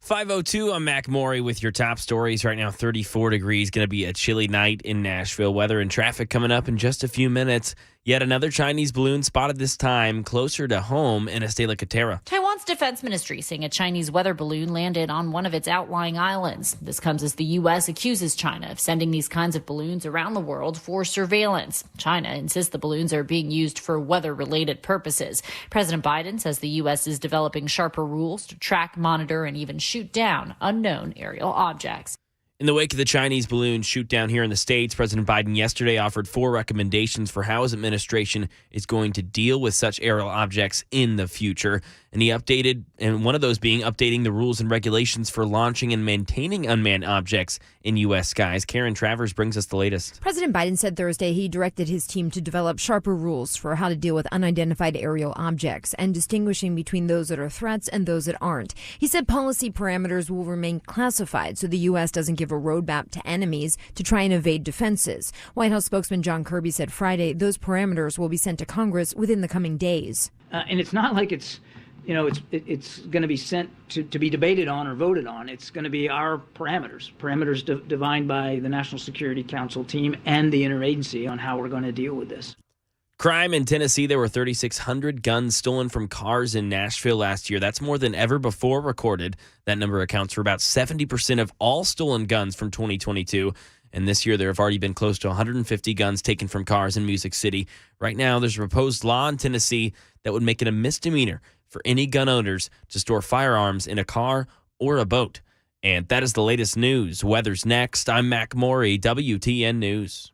5:02, I'm Mac Maury with your top stories. Right now, 34 degrees, going to be a chilly night in Nashville. Weather and traffic coming up in just a few minutes. Yet another Chinese balloon spotted this time closer to home in Estela Catera. Taiwan's defense ministry saying a Chinese weather balloon landed on one of its outlying islands. This comes as the U.S. accuses China of sending these kinds of balloons around the world for surveillance. China insists the balloons are being used for weather-related purposes. President Biden says the U.S. is developing sharper rules to track, monitor, and even shoot down unknown aerial objects. In the wake of the Chinese balloon shoot down here in the States, President Biden yesterday offered 4 recommendations for how his administration is going to deal with such aerial objects in the future. And one of those being updating the rules and regulations for launching and maintaining unmanned objects in U.S. skies. Karen Travers brings us the latest. President Biden said Thursday he directed his team to develop sharper rules for how to deal with unidentified aerial objects and distinguishing between those that are threats and those that aren't. He said policy parameters will remain classified so the U.S. doesn't give a roadmap to enemies to try and evade defenses. White House spokesman John Kirby said Friday those parameters will be sent to Congress within the coming days. And it's not like it's going to be sent to be debated on or voted on. It's going to be our parameters defined by the National Security Council team and the interagency on how we're going to deal with this. Crime in Tennessee. There were 3,600 guns stolen from cars in Nashville last year. That's more than ever before recorded. That number accounts for about 70% of all stolen guns from 2022. And this year, there have already been close to 150 guns taken from cars in Music City. Right now, there's a proposed law in Tennessee that would make it a misdemeanor for any gun owners to store firearms in a car or a boat. And that is the latest news. Weather's next. I'm Mac Maury, WTN News.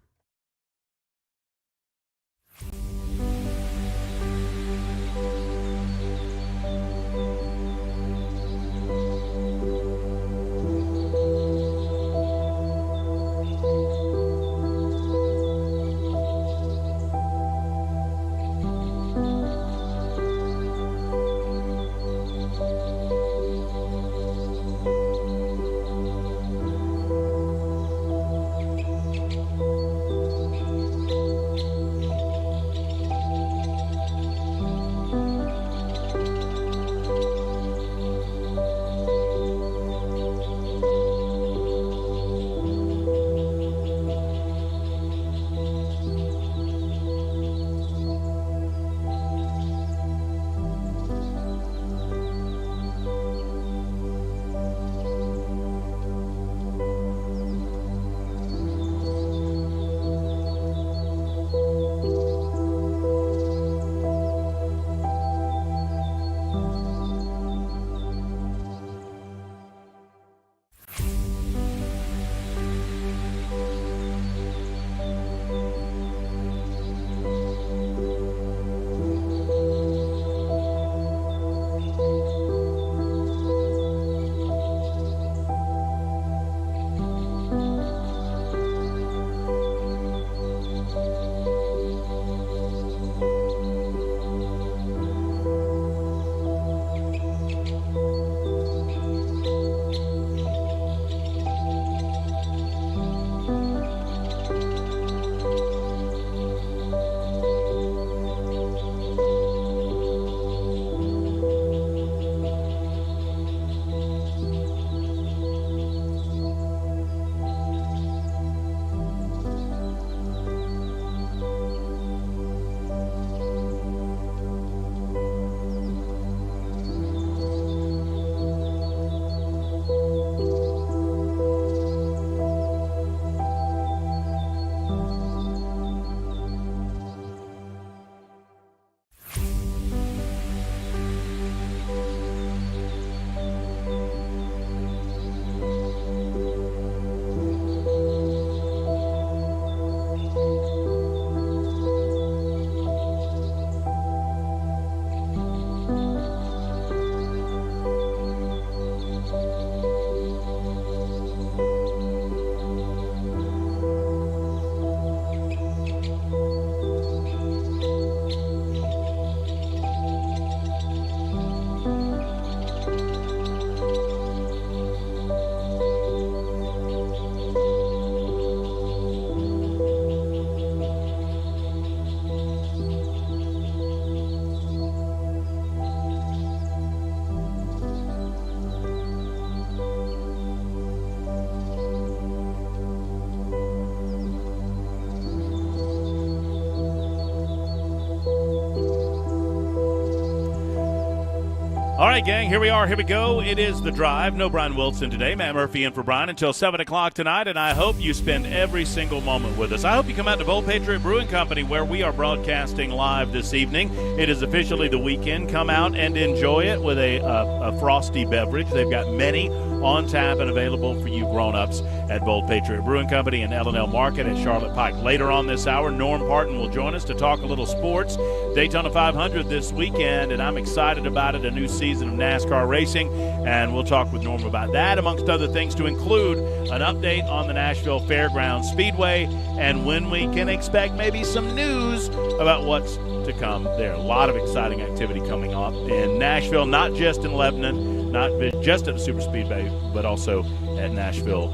right, gang, here we are. Here we go. It is The Drive. No Brian Wilson today. Matt Murphy in for Brian until 7 o'clock tonight, and I hope you spend every single moment with us. I hope you come out to Bold Patriot Brewing Company, where we are broadcasting live this evening. It is officially the weekend. Come out and enjoy it with a frosty beverage. They've got many on tap and available for you grown-ups at Bold Patriot Brewing Company and L&L Market at Charlotte Pike. Later on this hour, Norm Parton will join us to talk a little sports. Daytona 500 this weekend, and I'm excited about it, a new season of NASCAR racing, and we'll talk with Norm about that, amongst other things, to include an update on the Nashville Fairgrounds Speedway and when we can expect maybe some news about what's to come there. A lot of exciting activity coming up in Nashville, not just in Lebanon, not just at the Super Speedway, but also at Nashville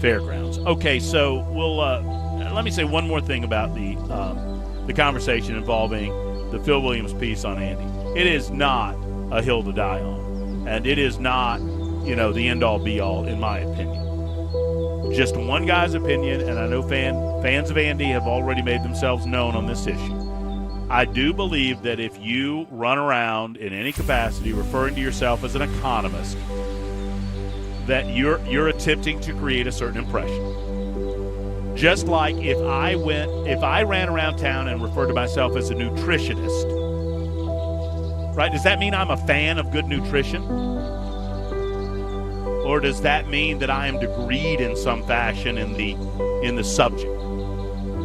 Fairgrounds. Okay, so we'll let me say one more thing about the conversation involving the Phil Williams piece on Andy. It is not a hill to die on, and it is not, the end-all be-all, in my opinion. Just one guy's opinion, and I know fans of Andy have already made themselves known on this issue. I do believe that if you run around in any capacity referring to yourself as an economist, that you're attempting to create a certain impression. Just like if I ran around town and referred to myself as a nutritionist, right? Does that mean I'm a fan of good nutrition? Or does that mean that I am degreed in some fashion in the subject?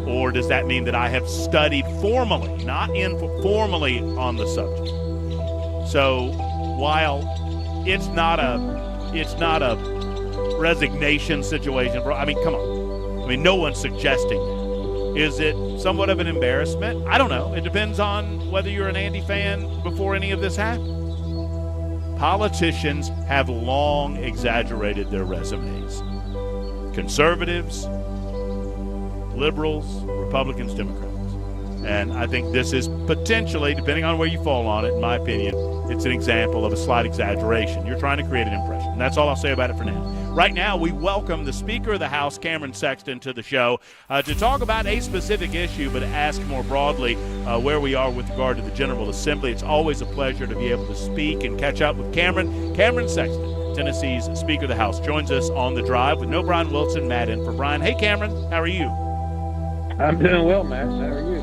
Or does that mean that I have studied formally, not informally, on the subject? So while it's not a resignation situation, come on. No one's suggesting that. Is it somewhat of an embarrassment? I don't know. It depends on whether you're an Andy fan before any of this happened. Politicians have long exaggerated their resumes. Conservatives, liberals, Republicans, Democrats. And I think this is potentially, depending on where you fall on it, in my opinion, it's an example of a slight exaggeration. You're trying to create an impression. And that's all I'll say about it for now. Right now, we welcome the Speaker of the House, Cameron Sexton, to the show to talk about a specific issue, but to ask more broadly where we are with regard to the General Assembly. It's always a pleasure to be able to speak and catch up with Cameron. Cameron Sexton, Tennessee's Speaker of the House, joins us on The Drive with no Brian Wilson, Matt in for Brian. Hey, Cameron, how are you? I'm doing well, Matt. How are you?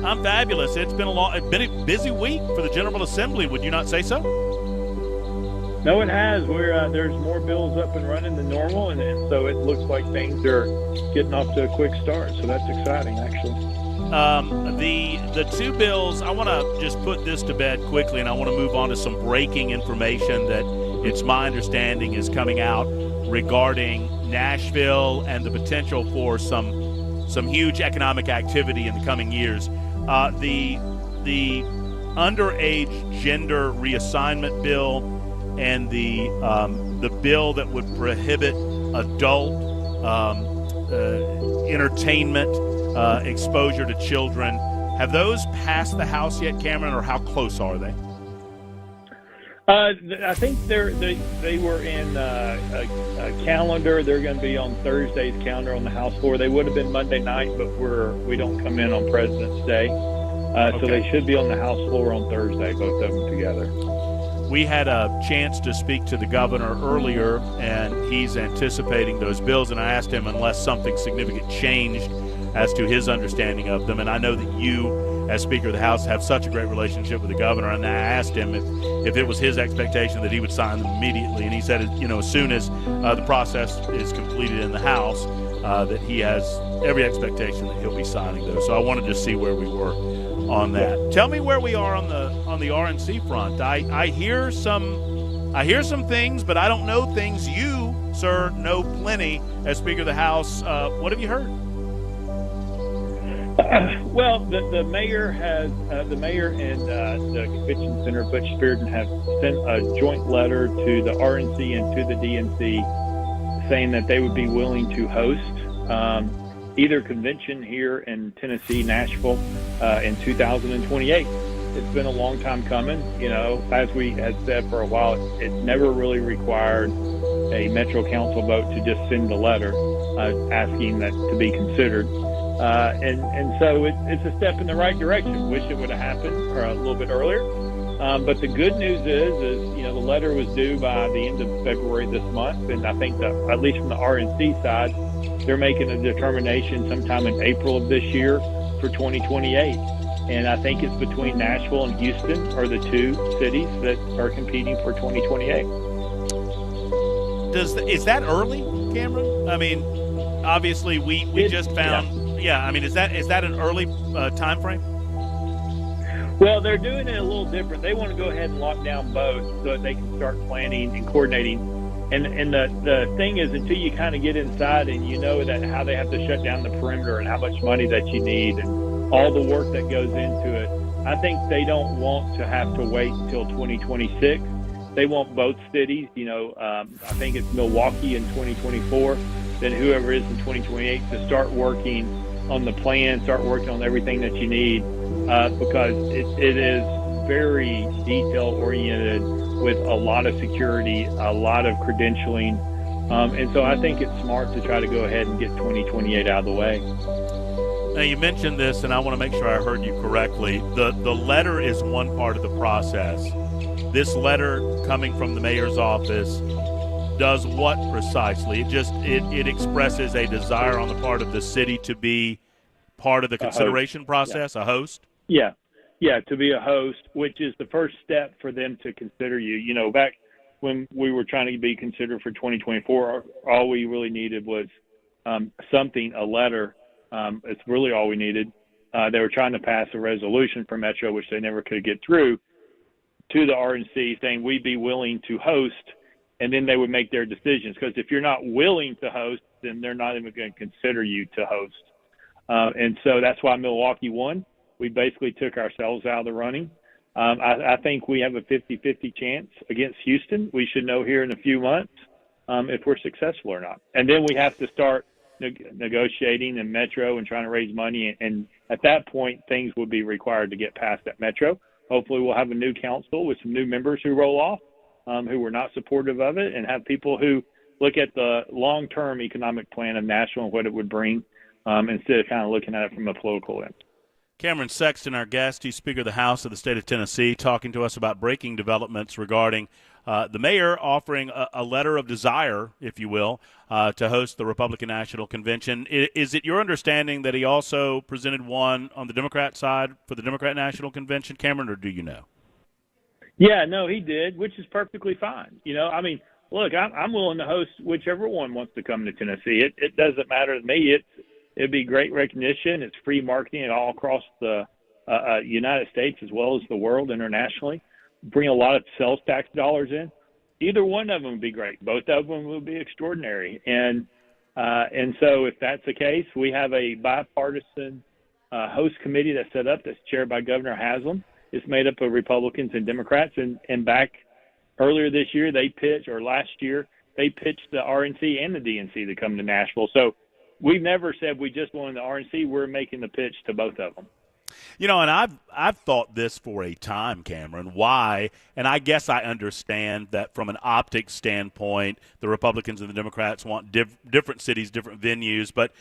I'm fabulous. It's been a busy week for the General Assembly. Would you not say so? No, it has. There's more bills up and running than normal, and so it looks like things are getting off to a quick start. So that's exciting, actually. The two bills, I want to just put this to bed quickly, and I want to move on to some breaking information that it's my understanding is coming out regarding Nashville and the potential for some huge economic activity in the coming years. The underage gender reassignment bill and the bill that would prohibit adult entertainment exposure to children. Have those passed the House yet, Cameron, or how close are they? I think they were in a calendar. They're going to be on Thursday's calendar on the House floor. They would have been Monday night, but we don't come in on President's Day. So they should be on the House floor on Thursday, both of them together. We had a chance to speak to the governor earlier, and he's anticipating those bills, and I asked him unless something significant changed as to his understanding of them. And I know that you, as Speaker of the House, have such a great relationship with the governor, and I asked him if it was his expectation that he would sign them immediately, and he said, as soon as the process is completed in the House, that he has every expectation that he'll be signing those. So I wanted to see where we were on that. Tell me where we are on the RNC front. I hear some things, but I don't know things. You, sir, know plenty as Speaker of the House. What have you heard? Well, the mayor and the convention center, Butch Spearden, have sent a joint letter to the RNC and to the DNC saying that they would be willing to host either convention here in Tennessee, Nashville, in 2028. It's been a long time coming. As we had said for a while, it never really required a Metro Council vote to just send a letter asking that to be considered. And so it's a step in the right direction. Wish it would have happened a little bit earlier. But the good news is the letter was due by the end of February this month, and I think that at least from the RNC side, they're making a determination sometime in April of this year for 2028. And I think it's between Nashville and Houston are the two cities that are competing for 2028. Is that early, Cameron? I mean, obviously we just found. Yeah. I mean, is that an early time frame? Well, they're doing it a little different. They want to go ahead and lock down both so that they can start planning and coordinating. And the thing is, until you kind of get inside and you know that how they have to shut down the perimeter and how much money that you need and all the work that goes into it, I think they don't want to have to wait until 2026. They want both cities, I think it's Milwaukee in 2024, then whoever is in 2028 to start working on the plan, start working on everything that you need. Because it is very detail-oriented with a lot of security, a lot of credentialing. And so I think it's smart to try to go ahead and get 2028 out of the way. Now, you mentioned this, and I want to make sure I heard you correctly. The letter is one part of the process. This letter coming from the mayor's office does what precisely? It expresses a desire on the part of the city to be part of the consideration process, a host? Yeah, to be a host, which is the first step for them to consider you. Back when we were trying to be considered for 2024, all we really needed was a letter. It's really all we needed. They were trying to pass a resolution for Metro, which they never could get through, to the RNC saying we'd be willing to host, and then they would make their decisions. Because if you're not willing to host, then they're not even going to consider you to host. And so that's why Milwaukee won. We basically took ourselves out of the running. I think we have a 50-50 chance against Houston. We should know here in a few months if we're successful or not. And then we have to start negotiating in Metro and trying to raise money. And at that point, things would be required to get past at Metro. Hopefully we'll have a new council with some new members who roll off, who were not supportive of it, and have people who look at the long-term economic plan of Nashville and what it would bring instead of kind of looking at it from a political lens. Cameron Sexton, our guest, he's Speaker of the House of the state of Tennessee, talking to us about breaking developments regarding the mayor offering a letter of desire, if you will, to host the Republican National Convention. Is it your understanding that he also presented one on the Democrat side for the Democrat National Convention, Cameron, or do you know? Yeah, no, he did, which is perfectly fine. Look, I'm willing to host whichever one wants to come to Tennessee. It doesn't matter to me. It'd be great recognition. It's free marketing all across the United States as well as the world internationally. Bring a lot of sales tax dollars in. Either one of them would be great. Both of them would be extraordinary. And so if that's the case, we have a bipartisan host committee that's set up that's chaired by Governor Haslam. It's made up of Republicans and Democrats. And back earlier this year, last year, they pitched the RNC and the DNC to come to Nashville. So we've never said we just wanted the RNC. We're making the pitch to both of them. And I've thought this for a time, Cameron. Why? And I guess I understand that from an optics standpoint, the Republicans and the Democrats want different cities, different venues, but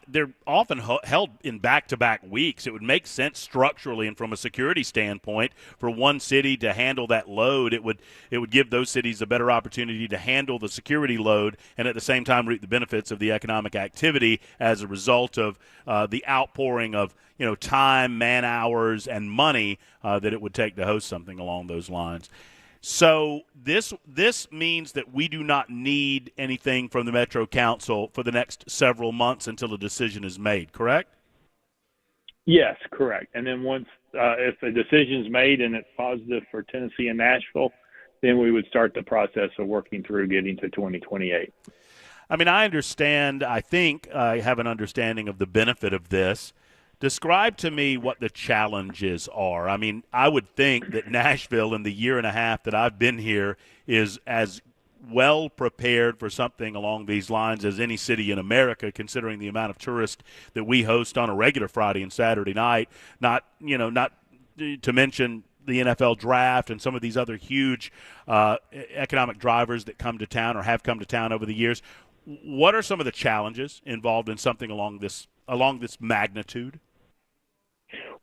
they're often held in back-to-back weeks. It would make sense structurally and from a security standpoint for one city to handle that load. It would give those cities a better opportunity to handle the security load and at the same time reap the benefits of the economic activity as a result of the outpouring of time, man hours, and money that it would take to host something along those lines. So this means that we do not need anything from the Metro Council for the next several months until a decision is made, correct? Yes, correct. And then once if a decision is made and it's positive for Tennessee and Nashville, then we would start the process of working through getting to 2028. I mean, I think I have an understanding of the benefit of this. Describe to me what the challenges are. I mean, I would think that Nashville in the year and a half that I've been here is as well prepared for something along these lines as any city in America, considering the amount of tourists that we host on a regular Friday and Saturday night, not to mention the NFL draft and some of these other huge economic drivers that come to town or have come to town over the years. What are some of the challenges involved in something along this magnitude?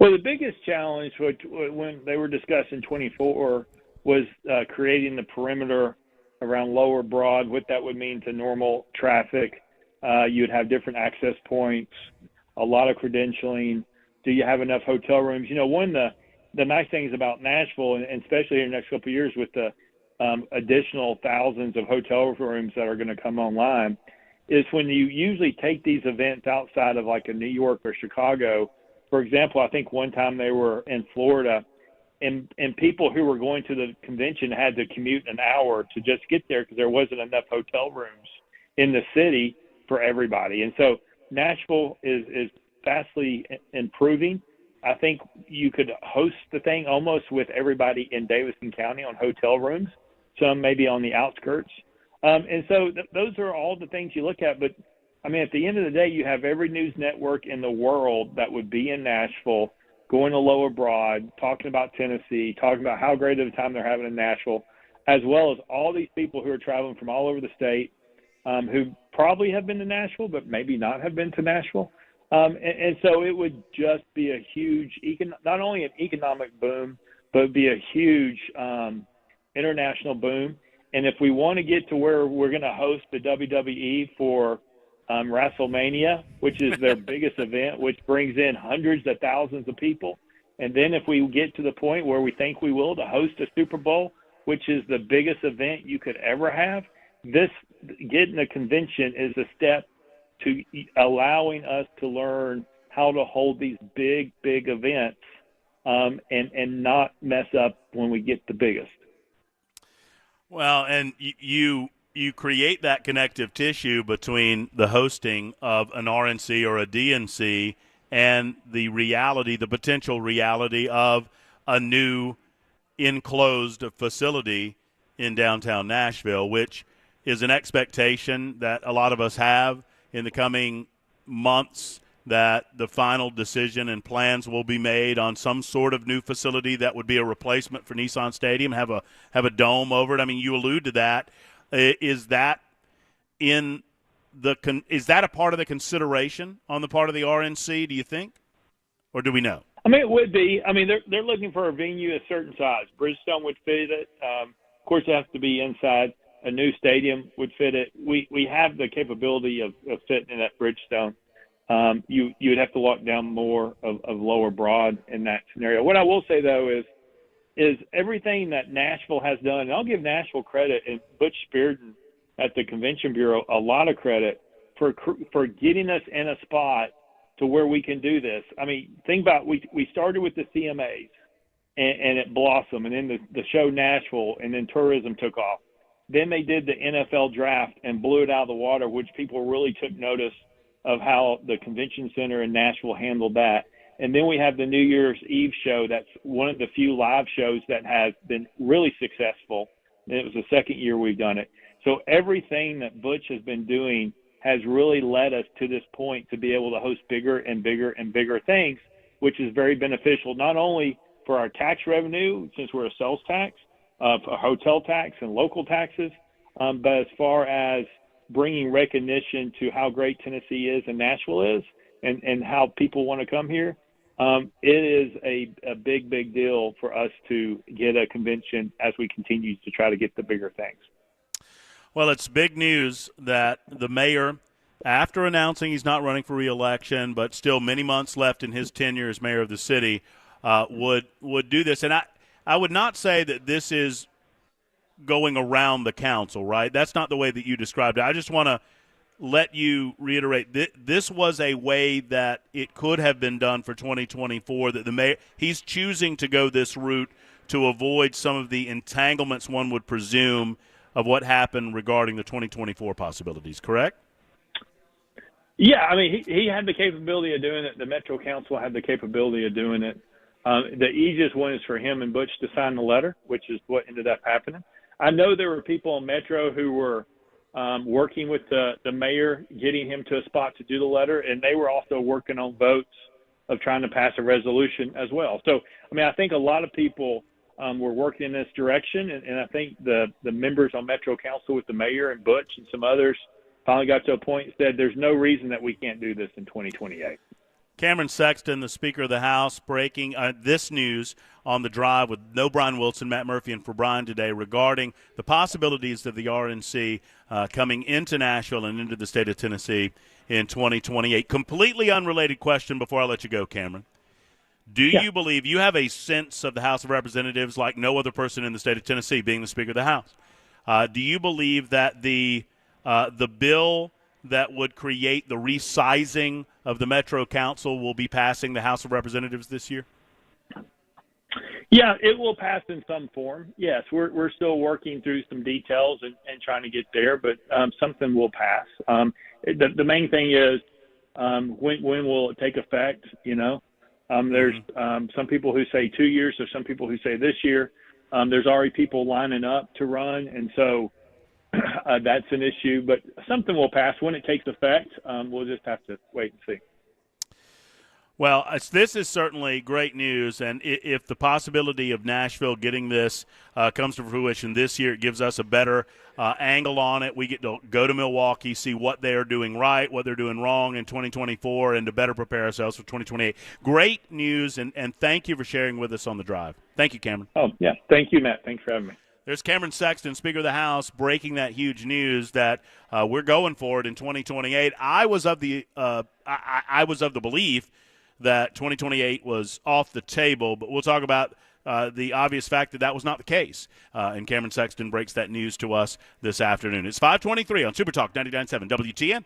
Well, the biggest challenge when they were discussing 24 was creating the perimeter around Lower Broad, what that would mean to normal traffic. You'd have different access points, a lot of credentialing. Do you have enough hotel rooms? One of the nice things about Nashville, and especially in the next couple of years with the additional thousands of hotel rooms that are going to come online, is when you usually take these events outside of like a New York or Chicago. For example, I think one time they were in Florida, and people who were going to the convention had to commute an hour to just get there because there wasn't enough hotel rooms in the city for everybody. And so Nashville is vastly improving. I think you could host the thing almost with everybody in Davidson County on hotel rooms, some maybe on the outskirts. And so those are all the things you look at. But, I mean, at the end of the day, you have every news network in the world that would be in Nashville going to Lower Broad, talking about Tennessee, talking about how great of a time they're having in Nashville, as well as all these people who are traveling from all over the state who probably have been to Nashville but maybe not have been to Nashville. And so it would just be a huge, not only an economic boom, but be a huge international boom. And if we want to get to where we're going to host the WWE for WrestleMania, which is their biggest event, which brings in hundreds of thousands of people, and then if we get to the point where we think we will to host a Super Bowl, which is the biggest event you could ever have, this getting a convention is a step to allowing us to learn how to hold these big events and not mess up when we get the biggest. Well, and you create that connective tissue between the hosting of an RNC or a DNC and the reality, the potential reality of a new enclosed facility in downtown Nashville, which is an expectation that a lot of us have in the coming months, that the final decision and plans will be made on some sort of new facility that would be a replacement for Nissan Stadium, have a dome over it. I mean, you allude to that. Is that is that a part of the consideration on the part of the RNC, do you think? Or do we know? I mean, it would be. I mean, they're looking for a venue a certain size. Bridgestone would fit it. Of course, it has to be inside. A new stadium would fit it. We have the capability of fitting in at Bridgestone. You would have to lock down more of Lower Broad in that scenario. What I will say, though, is everything that Nashville has done, and I'll give Nashville credit, and Butch Spearden at the Convention Bureau a lot of credit for getting us in a spot to where we can do this. I mean, think about we started with the CMAs, and it blossomed, and then the show Nashville, and then tourism took off. Then they did the NFL draft and blew it out of the water, which people really took notice of how the convention center in Nashville handled that. And then we have the New Year's Eve show. That's one of the few live shows that has been really successful. And it was the second year we've done it. So everything that Butch has been doing has really led us to this point to be able to host bigger and bigger and bigger things, which is very beneficial, not only for our tax revenue, since we're a sales tax, for hotel tax and local taxes, but as far as bringing recognition to how great Tennessee is and Nashville is and how people want to come here. It is a big deal for us to get a convention as we continue to try to get the bigger things. Well, it's big news that the mayor, after announcing he's not running for re-election, but still many months left in his tenure as mayor of the city, would do this. And I would not say that this is going around the council, right? That's not the way that you described it. I just want to let you reiterate this was a way that it could have been done for 2024, that the mayor, he's choosing to go this route to avoid some of the entanglements one would presume of what happened regarding the 2024 possibilities, correct? Yeah, I mean, he had the capability of doing it. The Metro Council had the capability of doing it. The easiest one is for him and Butch to sign the letter, which is what ended up happening. I know there were people in Metro who were working with the mayor, getting him to a spot to do the letter, and they were also working on votes of trying to pass a resolution as well. So, I mean, I think a lot of people were working in this direction, and I think the members on Metro Council with the mayor and Butch and some others finally got to a point and said there's no reason that we can't do this in 2028. Cameron Sexton, the Speaker of the House, breaking this news on the drive with no Brian Wilson, Matt Murphy, and for Brian today regarding the possibilities of the RNC coming into Nashville and into the state of Tennessee in 2028. Completely unrelated question before I let you go, Cameron. Do you believe you have a sense of the House of Representatives like no other person in the state of Tennessee, being the Speaker of the House? Do you believe that the bill that would create the resizing of the Metro Council will be passing the House of Representatives this year? Yeah, it will pass in some form. Yes, we're still working through some details and trying to get there, but something will pass. The main thing is when will it take effect? There's some people who say 2 years. There's some people who say this year. There's already people lining up to run, and so that's an issue. But something will pass. When it takes effect, we'll just have to wait and see. Well, this is certainly great news, and if the possibility of Nashville getting this comes to fruition this year, it gives us a better angle on it. We get to go to Milwaukee, see what they are doing right, what they're doing wrong in 2024, and to better prepare ourselves for 2028. Great news, and thank you for sharing with us on the drive. Thank you, Cameron. Oh, yeah. Thank you, Matt. Thanks for having me. There's Cameron Sexton, Speaker of the House, breaking that huge news that we're going for it in 2028. I was of the belief that 2028 was off the table, but we'll talk about the obvious fact that was not the case. And Cameron Sexton breaks that news to us this afternoon. It's 5:23 on Super Talk 99.7 WTN.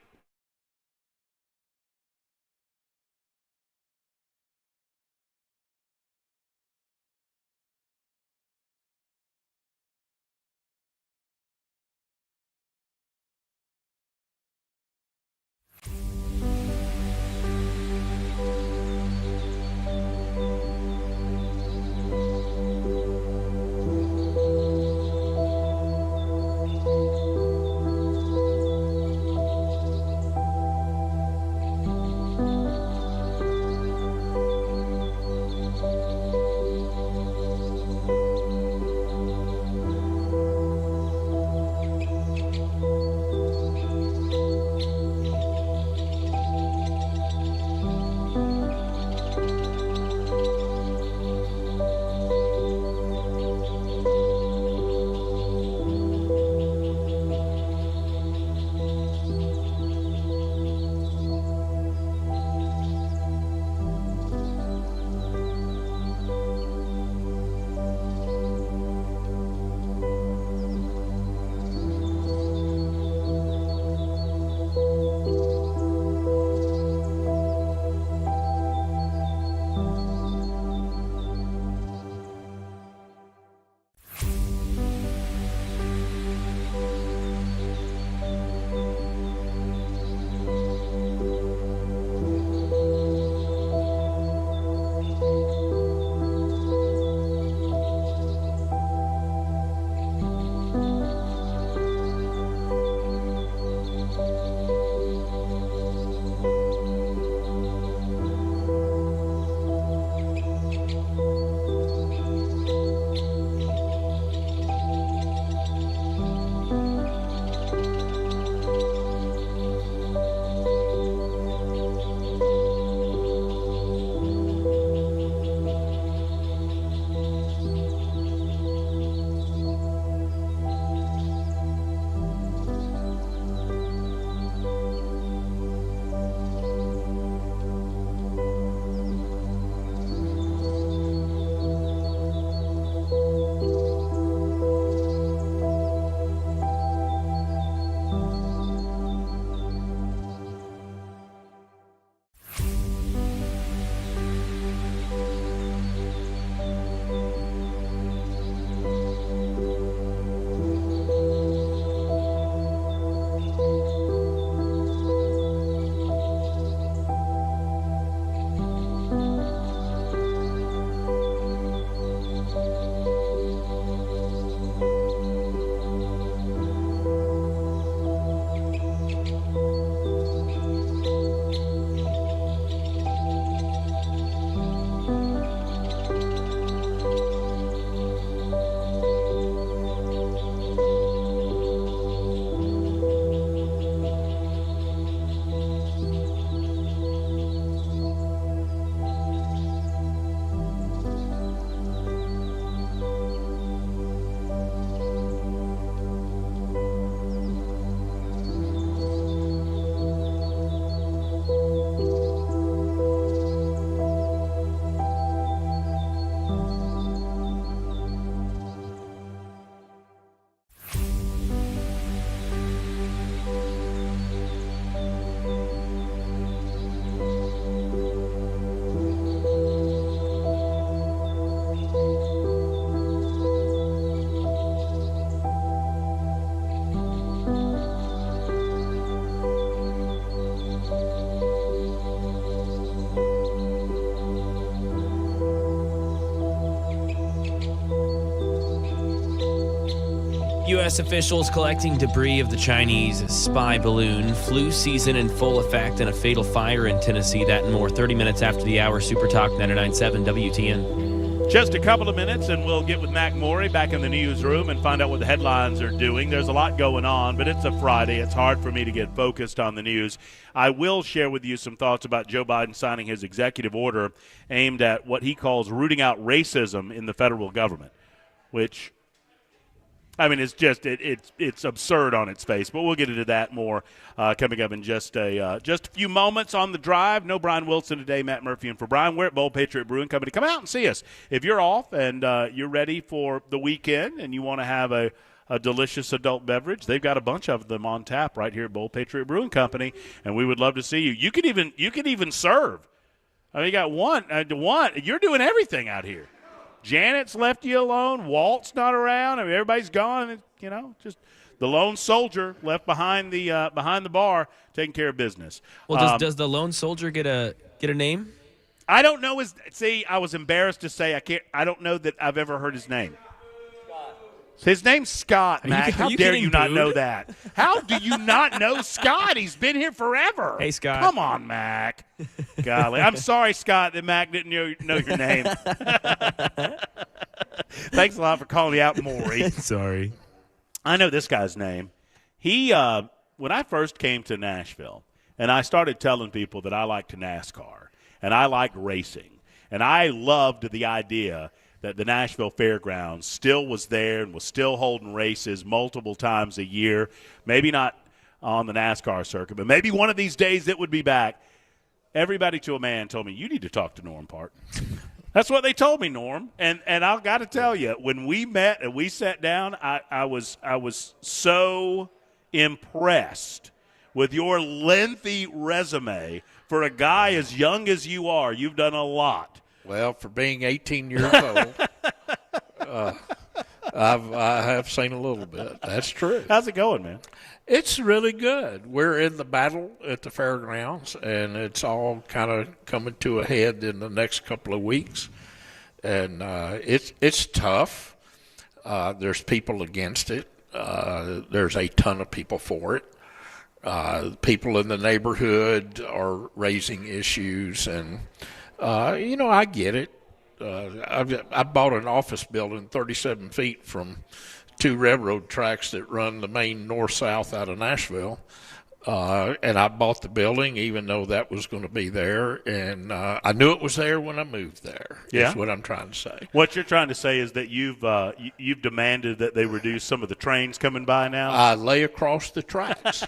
U.S. officials collecting debris of the Chinese spy balloon. Flu season in full effect and a fatal fire in Tennessee. That and more 30 minutes after the hour. Super Talk 99.7 WTN. Just a couple of minutes, and we'll get with Mac Morey back in the newsroom and find out what the headlines are doing. There's a lot going on, but it's a Friday. It's hard for me to get focused on the news. I will share with you some thoughts about Joe Biden signing his executive order aimed at what he calls rooting out racism in the federal government, which, I mean, it's just it's absurd on its face. But we'll get into that more coming up in just a few moments on the drive. No Brian Wilson today, Matt Murphy, and for Brian, we're at Bold Patriot Brewing Company. Come out and see us if you're off and you're ready for the weekend and you want to have a delicious adult beverage. They've got a bunch of them on tap right here at Bold Patriot Brewing Company, and we would love to see you. You could even serve. I mean, you got one. You're doing everything out here. Janet's left you alone. Walt's not around. I mean, everybody's gone. You know, just the lone soldier left behind the bar taking care of business. Well, does the lone soldier get a name? I don't know I was embarrassed to say I don't know that I've ever heard his name. His name's Scott, Mac. How dare you not know that? How do you not know Scott? He's been here forever. Hey, Scott. Come on, Mac. Golly. I'm sorry, Scott, that Mac didn't know your name. Thanks a lot for calling me out, Maury. Sorry. I know this guy's name. He, when I first came to Nashville, and I started telling people that I liked NASCAR, and I liked racing, and I loved the idea that the Nashville Fairgrounds still was there and was still holding races multiple times a year, maybe not on the NASCAR circuit, but maybe one of these days it would be back. Everybody to a man told me, you need to talk to Norm Parton. That's what they told me, Norm. And I've got to tell you, when we met and we sat down, I was so impressed with your lengthy resume. For a guy as young as you are, you've done a lot. Well, for being 18 years old, I have seen a little bit. That's true. How's it going, man? It's really good. We're in the battle at the fairgrounds, and it's all kind of coming to a head in the next couple of weeks. And it's tough. There's people against it. There's a ton of people for it. People in the neighborhood are raising issues, and I get it. I bought an office building 37 feet from 2 railroad tracks that run the main north-south out of Nashville. And I bought the building even though that was going to be there. And I knew it was there when I moved there, is what I'm trying to say. What you're trying to say is that you've demanded that they reduce some of the trains coming by now? I lay across the tracks.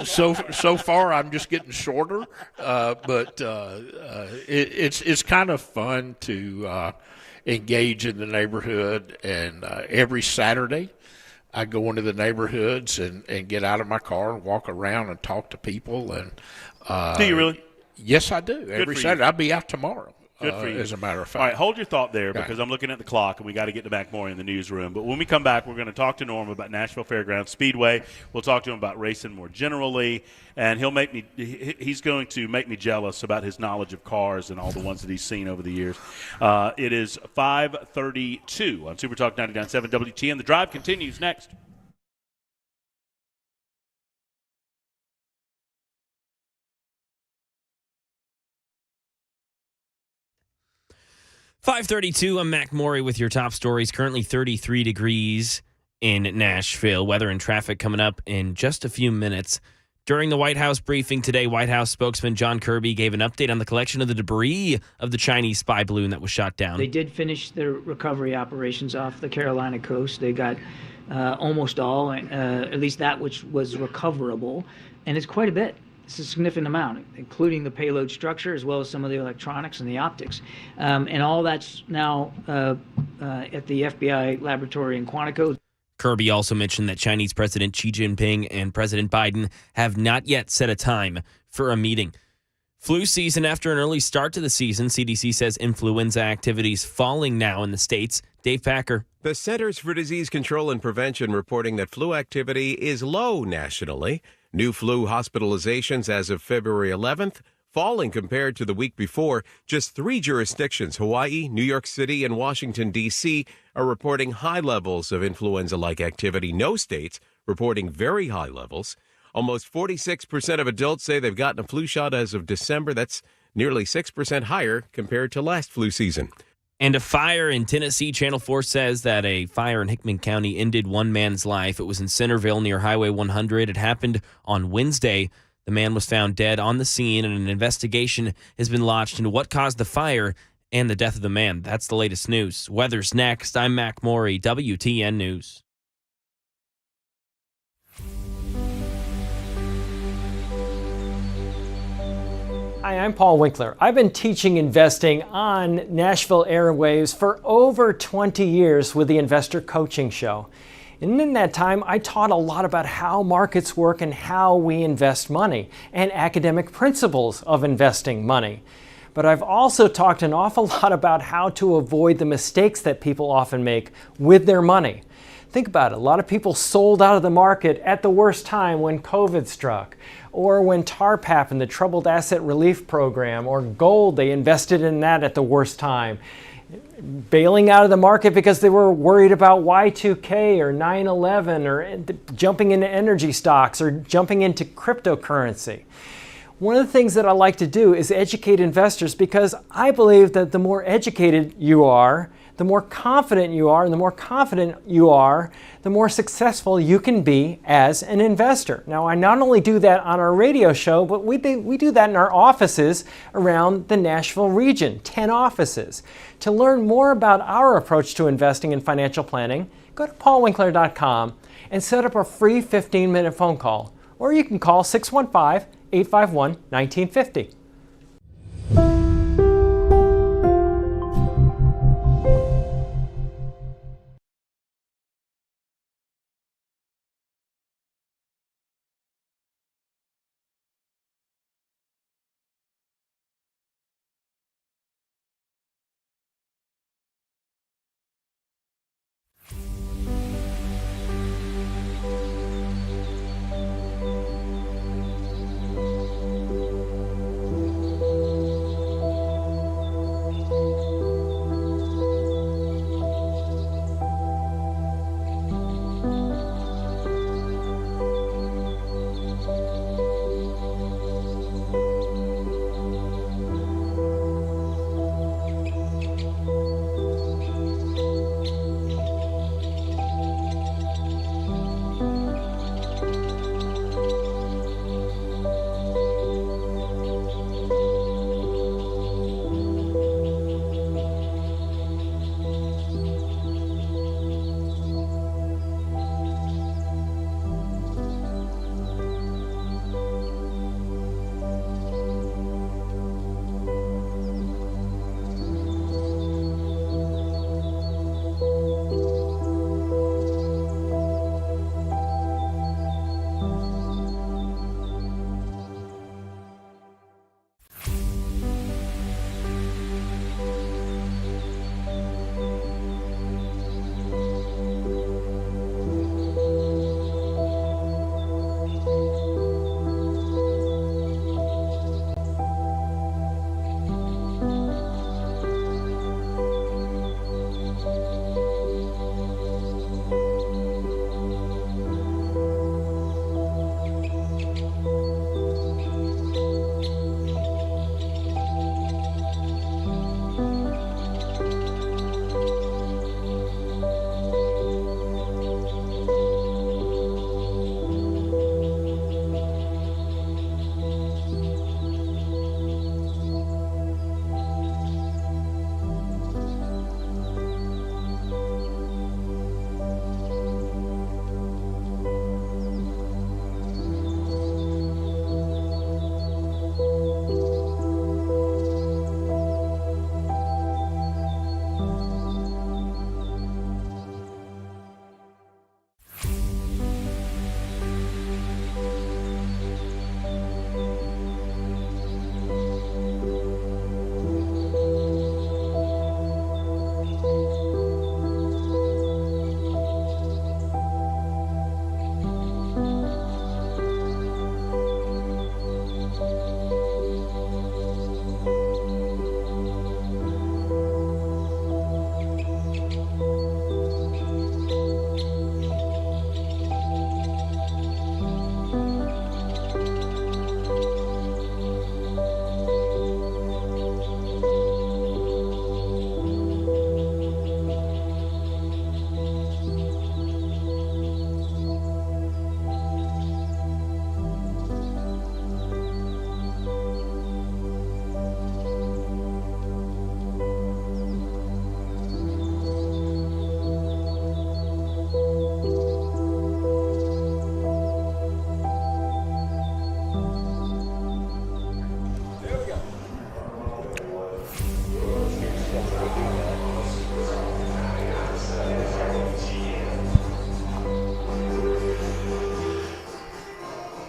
So far, I'm just getting shorter. But it's kind of fun to engage in the neighborhood. And every Saturday, I go into the neighborhoods and get out of my car and walk around and talk to people. And do you really? Yes, I do. Every Saturday. I'll be out tomorrow. Good for you. As a matter of fact. All right, hold your thought there because I'm looking at the clock and we got to get to Mac Morey in the newsroom. But when we come back, we're going to talk to Norm about Nashville Fairgrounds Speedway. We'll talk to him about racing more generally, and he's going to make me jealous about his knowledge of cars and all the ones that he's seen over the years. It is 5:32 on Super Talk 99.7 WTN. The drive continues next. .532, I'm Mac Morey with your top stories. Currently 33 degrees in Nashville. Weather and traffic coming up in just a few minutes. During the White House briefing today, White House spokesman John Kirby gave an update on the collection of the debris of the Chinese spy balloon that was shot down. They did finish their recovery operations off the Carolina coast. They got almost all, at least that which was recoverable, and it's quite a bit. It's a significant amount, including the payload structure as well as some of the electronics and the optics. And all that's now at the FBI laboratory in Quantico. Kirby also mentioned that Chinese President Xi Jinping and President Biden have not yet set a time for a meeting. Flu season after an early start to the season. CDC says influenza activities falling now in the states. Dave Packer. The Centers for Disease Control and Prevention reporting that flu activity is low nationally. New flu hospitalizations as of February 11th, falling compared to the week before. Just 3 jurisdictions, Hawaii, New York City, and Washington, D.C., are reporting high levels of influenza-like activity. No states reporting very high levels. Almost 46% of adults say they've gotten a flu shot as of December. That's nearly 6% higher compared to last flu season. And a fire in Tennessee. Channel 4 says that a fire in Hickman County ended one man's life. It was in Centerville near Highway 100. It happened on Wednesday. The man was found dead on the scene, and an investigation has been launched into what caused the fire and the death of the man. That's the latest news. Weather's next. I'm Mac Morey, WTN News. Hi, I'm Paul Winkler. I've been teaching investing on Nashville airwaves for over 20 years with the Investor Coaching Show. And in that time, I taught a lot about how markets work and how we invest money and academic principles of investing money. But I've also talked an awful lot about how to avoid the mistakes that people often make with their money. Think about it. A lot of people sold out of the market at the worst time when COVID struck, or when TARP happened, the Troubled Asset Relief Program, or gold, they invested in that at the worst time. Bailing out of the market because they were worried about Y2K or 9/11, or jumping into energy stocks, or jumping into cryptocurrency. One of the things that I like to do is educate investors, because I believe that the more educated you are, the more confident you are, and the more confident you are, the more successful you can be as an investor. Now, I not only do that on our radio show, but we do that in our offices around the Nashville region, 10 offices. To learn more about our approach to investing and financial planning, go to paulwinkler.com and set up a free 15-minute phone call. Or you can call 615-851-1950.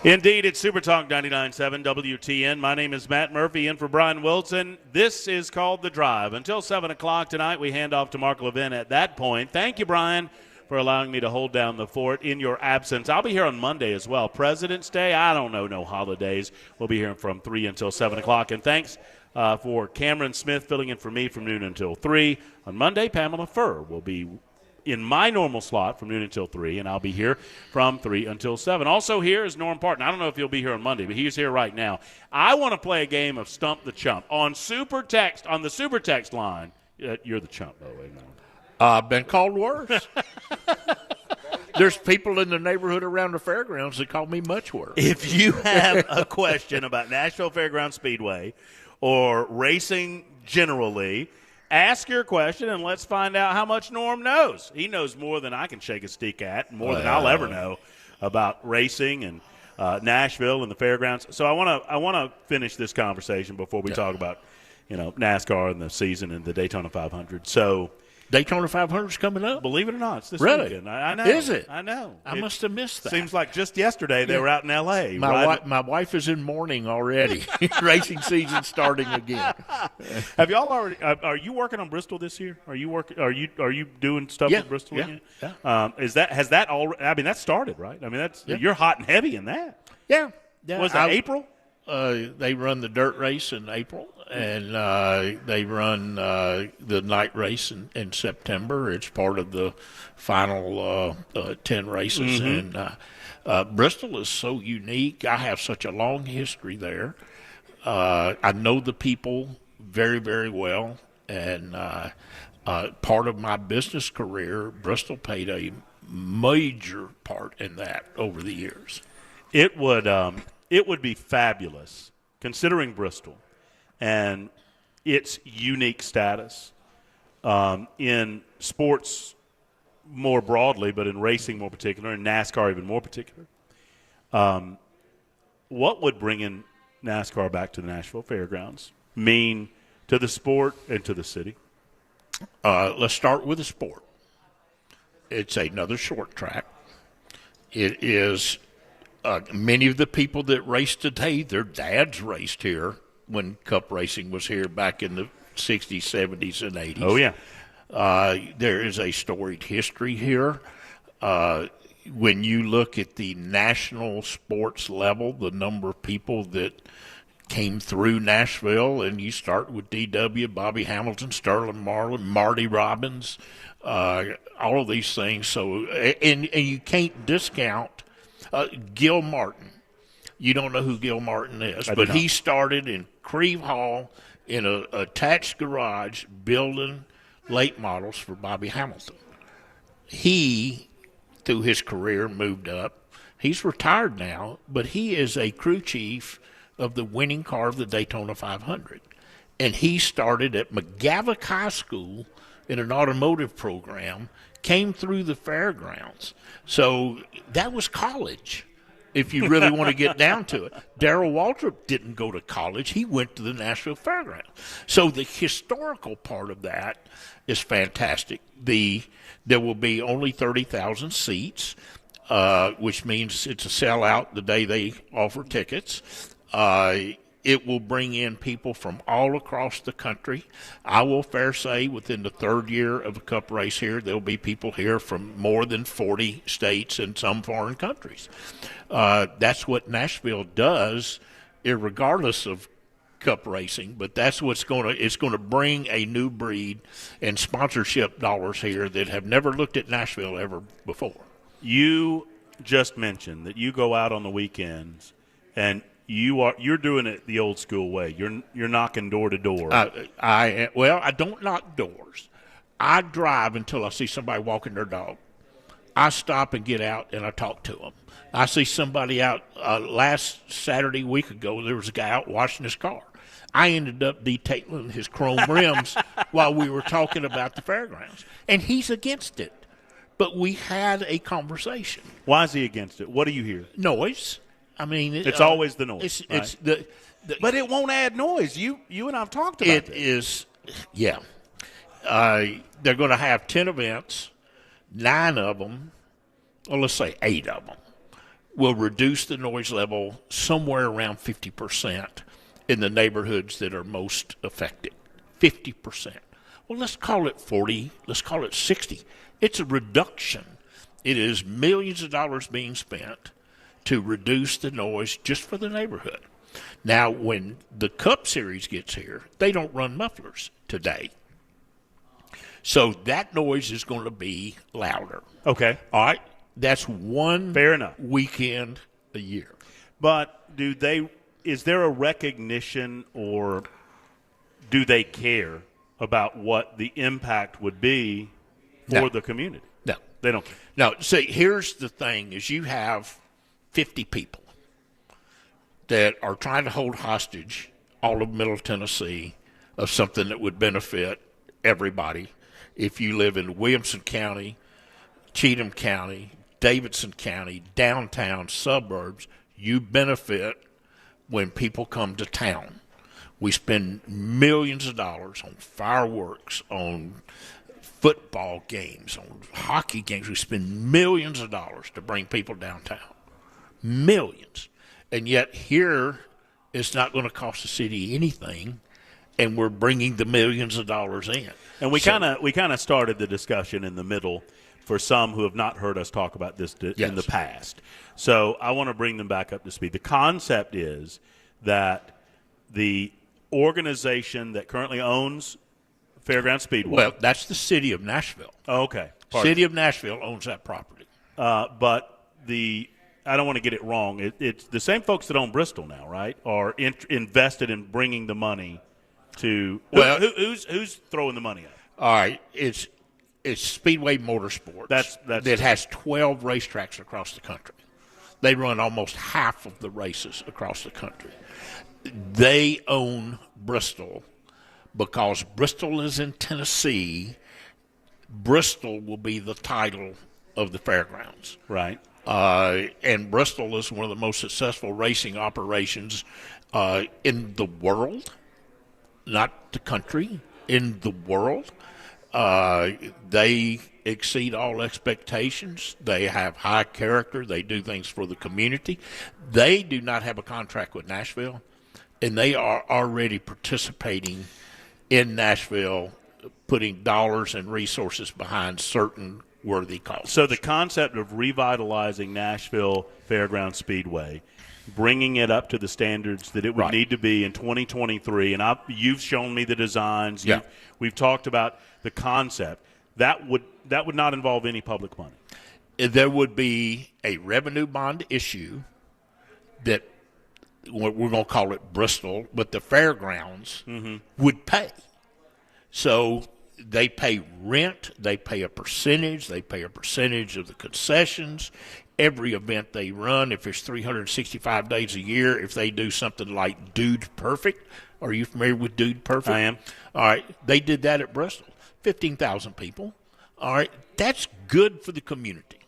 Indeed, it's Super Talk 99.7 WTN. My name is Matt Murphy, in for Brian Wilson. This is called The Drive. Until 7 o'clock tonight, we hand off to Mark Levin at that point. Thank you, Brian, for allowing me to hold down the fort in your absence. I'll be here on Monday as well. President's Day, I don't know, no holidays. We'll be here from 3 until 7 o'clock. And thanks for Cameron Smith filling in for me from noon until 3. On Monday, Pamela Furr will be in my normal slot from noon until 3, and I'll be here from 3 until 7. Also here is Norm Parton. I don't know if he'll be here on Monday, but he's here right now. I want to play a game of Stump the Chump on the Super Text line. You're the chump, by the way, Norm. I've been called worse. There's people in the neighborhood around the fairgrounds that call me much worse. If you have a question about Nashville Fairgrounds Speedway or racing generally, ask your question, and let's find out how much Norm knows. He knows more than I can shake a stick at, more than I'll ever know about racing and Nashville and the fairgrounds. So I want to finish this conversation before we talk about NASCAR and the season and the Daytona 500. So Daytona 500 is coming up? Believe it or not, it's this really? weekend. I know. Is it? I know. I must have missed that. Seems like just yesterday they were out in L.A. My wife is in mourning already. Racing season starting again. Have y'all already? Are you working on Bristol this year? Are you doing stuff with Bristol again? Yeah. Has that already? I mean, that started, right? I mean, you're hot and heavy in that. Yeah. Was that April? They run the dirt race in April, and they run the night race in September. It's part of the final 10 races. Mm-hmm. And Bristol is so unique. I have such a long history there. I know the people very, very well, and part of my business career, Bristol played a major part in that over the years. It would be fabulous, considering Bristol and its unique status in sports more broadly, but in racing more particular, and NASCAR even more particular. What would bringing NASCAR back to the Nashville Fairgrounds mean to the sport and to the city? Let's start with the sport. It's another short track. It is many of the people that race today, their dads raced here when Cup racing was here back in the 60s, 70s, and 80s. Oh, yeah. There is a storied history here. When you look at the national sports level, the number of people that came through Nashville, and you start with D.W., Bobby Hamilton, Sterling Marlin, Marty Robbins, all of these things. So, and you can't discount Gil Martin. You don't know who Gil Martin is, but he started in Creve Hall in an attached garage building late models for Bobby Hamilton. He, through his career, moved up. He's retired now, but he is a crew chief of the winning car of the Daytona 500. And he started at McGavock High School in an automotive program, came through the fairgrounds. So that was college, if you really want to get down to it. Darrell Waltrip didn't go to college. He went to the Nashville Fairgrounds. So the historical part of that is fantastic. There will be only 30,000 seats, which means it's a sellout the day they offer tickets. It will bring in people from all across the country. I will fair say within the third year of a Cup race here, there'll be people here from more than 40 states and some foreign countries. That's what Nashville does, irregardless of Cup racing, but that's it's going to bring a new breed and sponsorship dollars here that have never looked at Nashville ever before. You just mentioned that you go out on the weekends and you're doing it the old school way. You're knocking door to door. I don't knock doors. I drive until I see somebody walking their dog. I stop and get out and I talk to them. I see somebody out last Saturday, week ago, there was a guy out washing his car. I ended up detailing his chrome rims while we were talking about the fairgrounds. And he's against it. But we had a conversation. Why is he against it? What do you hear? Noise. I mean, it's always the noise. It's right? But it won't add noise. You and I've talked about it. It is, yeah. They're going to have 10 events, 9 of them, or let's say 8 of them, will reduce the noise level somewhere around 50% in the neighborhoods that are most affected. 50%. Well, let's call it 40. Let's call it 60. It's a reduction. It is millions of dollars being spent to reduce the noise just for the neighborhood. Now, when the Cup Series gets here, they don't run mufflers today. So that noise is going to be louder. Okay. All right? That's one Fair enough. weekend a year. But is there a recognition, or do they care about what the impact would be for No. the community? No. They don't care. No, see, here's the thing, is you have 50 people that are trying to hold hostage all of Middle Tennessee of something that would benefit everybody. If you live in Williamson County, Cheatham County, Davidson County, downtown, suburbs, you benefit when people come to town. We spend millions of dollars on fireworks, on football games, on hockey games. We spend millions of dollars to bring people downtown. Millions. And yet here, it's not going to cost the city anything, and we're bringing the millions of dollars in. And we kind of started the discussion in the middle for some who have not heard us talk about this in the past. So I want to bring them back up to speed. The concept is that the organization that currently owns Fairground Speedway. Well, that's the city of Nashville. Oh, okay. City of Nashville owns that property. But I don't want to get it wrong. It's the same folks that own Bristol now, right? Are invested in bringing the money to. Well, who's throwing the money at? All right, it's Speedway Motorsports. That has 12 racetracks across the country. They run almost half of the races across the country. They own Bristol because Bristol is in Tennessee. Bristol will be the title of the fairgrounds. Right. And Bristol is one of the most successful racing operations in the world, not the country, in the world. They exceed all expectations. They have high character. They do things for the community. They do not have a contract with Nashville, and they are already participating in Nashville, putting dollars and resources behind certain worthy causes. So the concept of revitalizing Nashville Fairground Speedway, bringing it up to the standards that it would need to be in 2023, and you've shown me the designs. Yeah. We've talked about the concept. That would not involve any public money. There would be a revenue bond issue that we're going to call it Bristol, but the fairgrounds would pay. So they pay rent, they pay a percentage of the concessions. Every event they run, if it's 365 days a year, if they do something like Dude Perfect, are you familiar with Dude Perfect? I am. All right, they did that at Bristol. 15,000 people. All right, that's good for the community.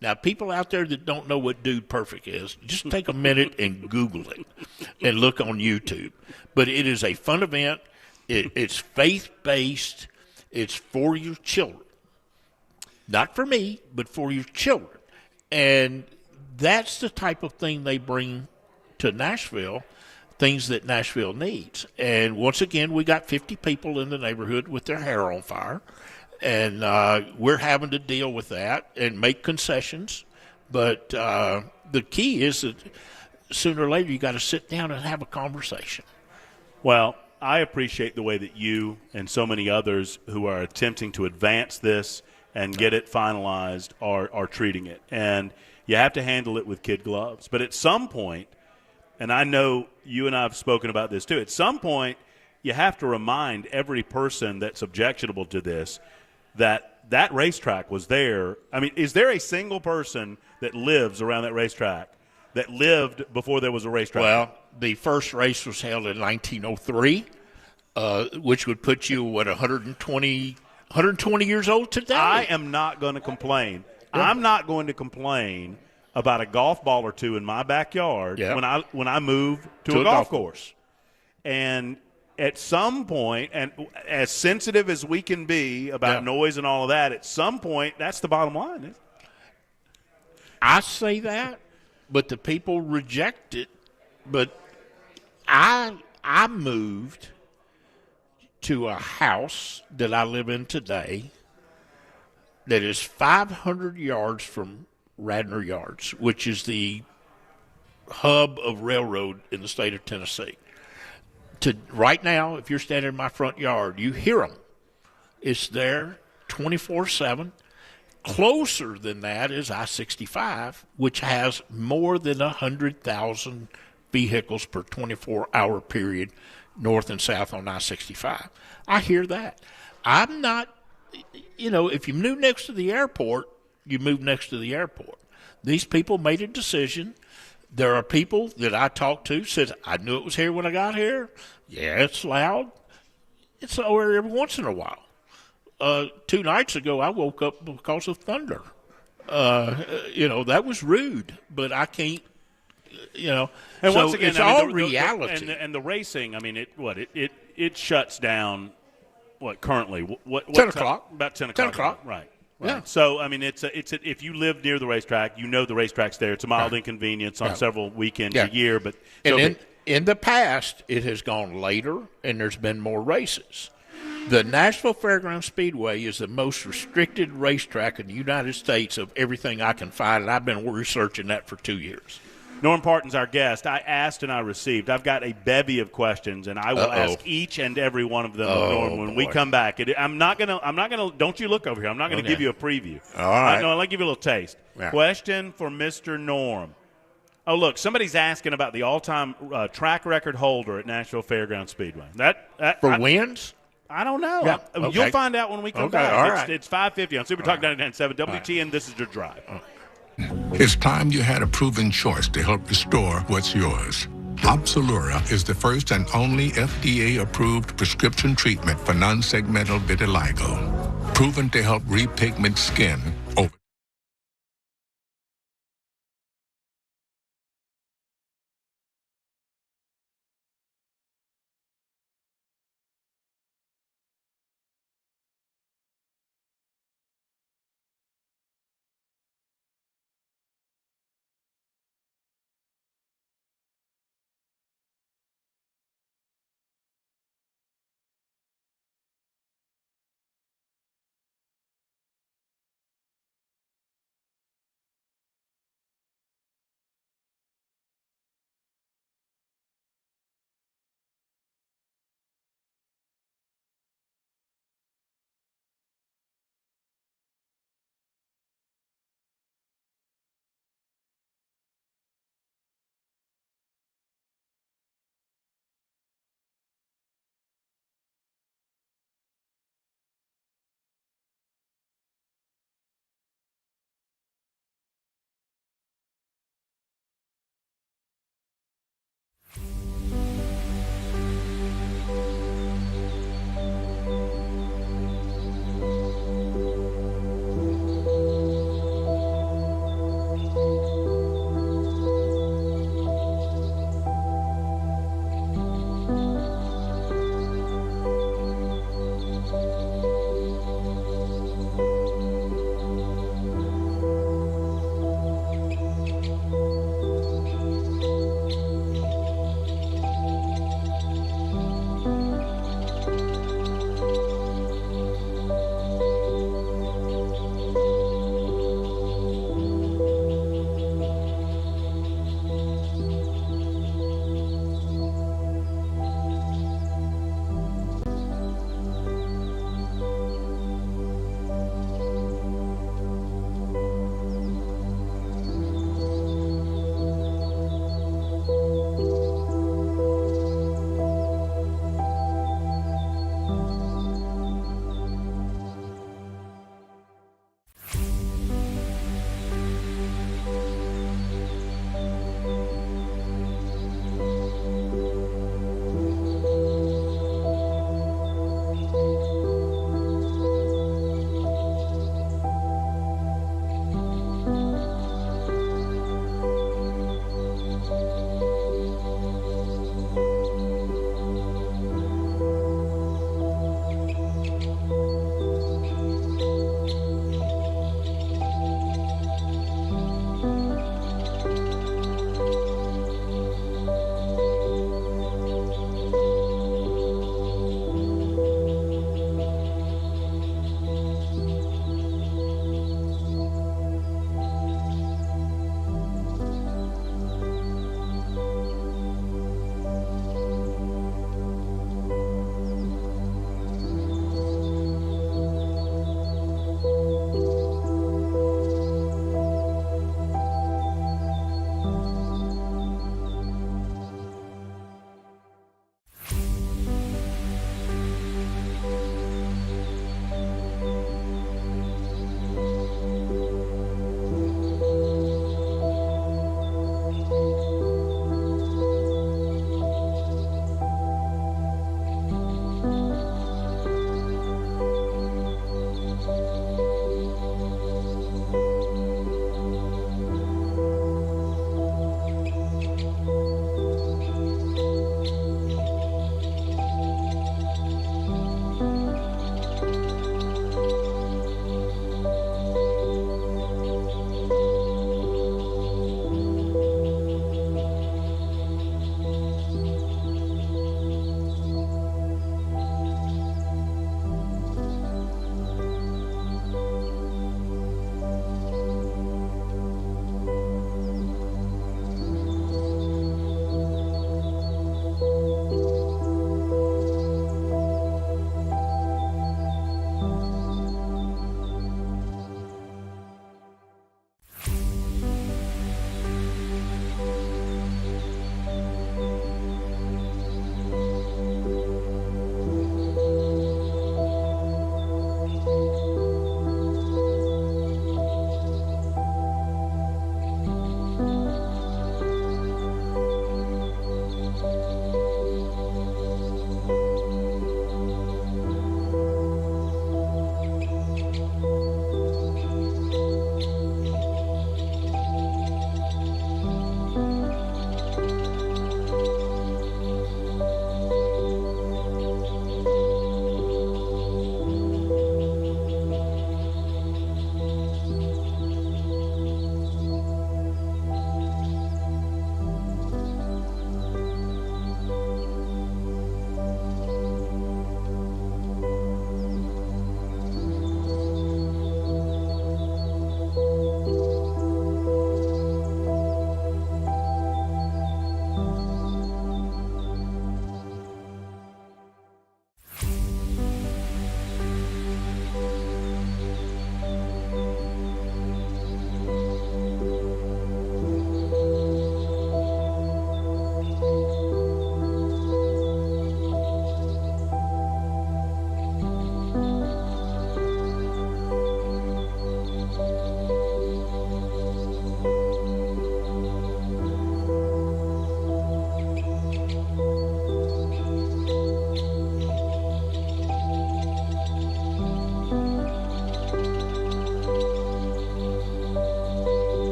Now, people out there that don't know what Dude Perfect is, just take a minute and Google it and look on YouTube. But it is a fun event. It's faith-based. It's for your children. Not for me, but for your children. And that's the type of thing they bring to Nashville, things that Nashville needs. And once again, we got 50 people in the neighborhood with their hair on fire. And we're having to deal with that and make concessions. But the key is that sooner or later you got to sit down and have a conversation. Well, I appreciate the way that you and so many others who are attempting to advance this and get it finalized are treating it. And you have to handle it with kid gloves. But at some point, and I know you and I have spoken about this too, at some point you have to remind every person that's objectionable to this that racetrack was there. I mean, is there a single person that lives around that racetrack that lived before there was a racetrack? Well, the first race was held in 1903, which would put you, 120 years old today? I am not going to complain. Yeah. I'm not going to complain about a golf ball or two in my backyard when I move to a golf course. And at some point, and as sensitive as we can be about noise and all of that, at some point, that's the bottom line. I say that, but the people reject it. But I moved to a house that I live in today that is 500 yards from Radnor Yards, which is the hub of railroad in the state of Tennessee. Right now, if you're standing in my front yard, you hear them. It's there 24/7. Closer than that is I-65, which has more than 100,000 vehicles per 24-hour period north and south on I-65. I hear that. I'm not, if you move next to the airport, you move next to the airport. These people made a decision. There are people that I talked to said, I knew it was here when I got here. Yeah, it's loud. It's over every once in a while. 2 nights ago, I woke up because of thunder. That was rude, but I can't, And so once again, it's all reality. And the racing, it shuts down, currently? What 10 o'clock. About 10 o'clock. 10 o'clock. Right. Yeah. So, if you live near the racetrack, the racetrack's there. It's a mild inconvenience on several weekends a year. But in the past, it has gone later, and there's been more races. The Nashville Fairgrounds Speedway is the most restricted racetrack in the United States of everything I can find, and I've been researching that for 2 years. Norm Parton's our guest. I asked and I received. I've got a bevy of questions, and I will ask each and every one of them, Norm, when we come back. I'm not gonna. Don't you look over here. I'm not gonna give you a preview. All right. No, I'll give you a little taste. Yeah. Question for Mr. Norm. Oh, look, somebody's asking about the all-time track record holder at Nashville Fairgrounds Speedway. Wins? I don't know. Yeah, okay. You'll find out when we come back. All right. It's 5:50 on Super Talk 99.7 WTN. This is your drive. It's time you had a proven choice to help restore what's yours. Opzelura is the first and only FDA-approved prescription treatment for non-segmental vitiligo, proven to help repigment skin over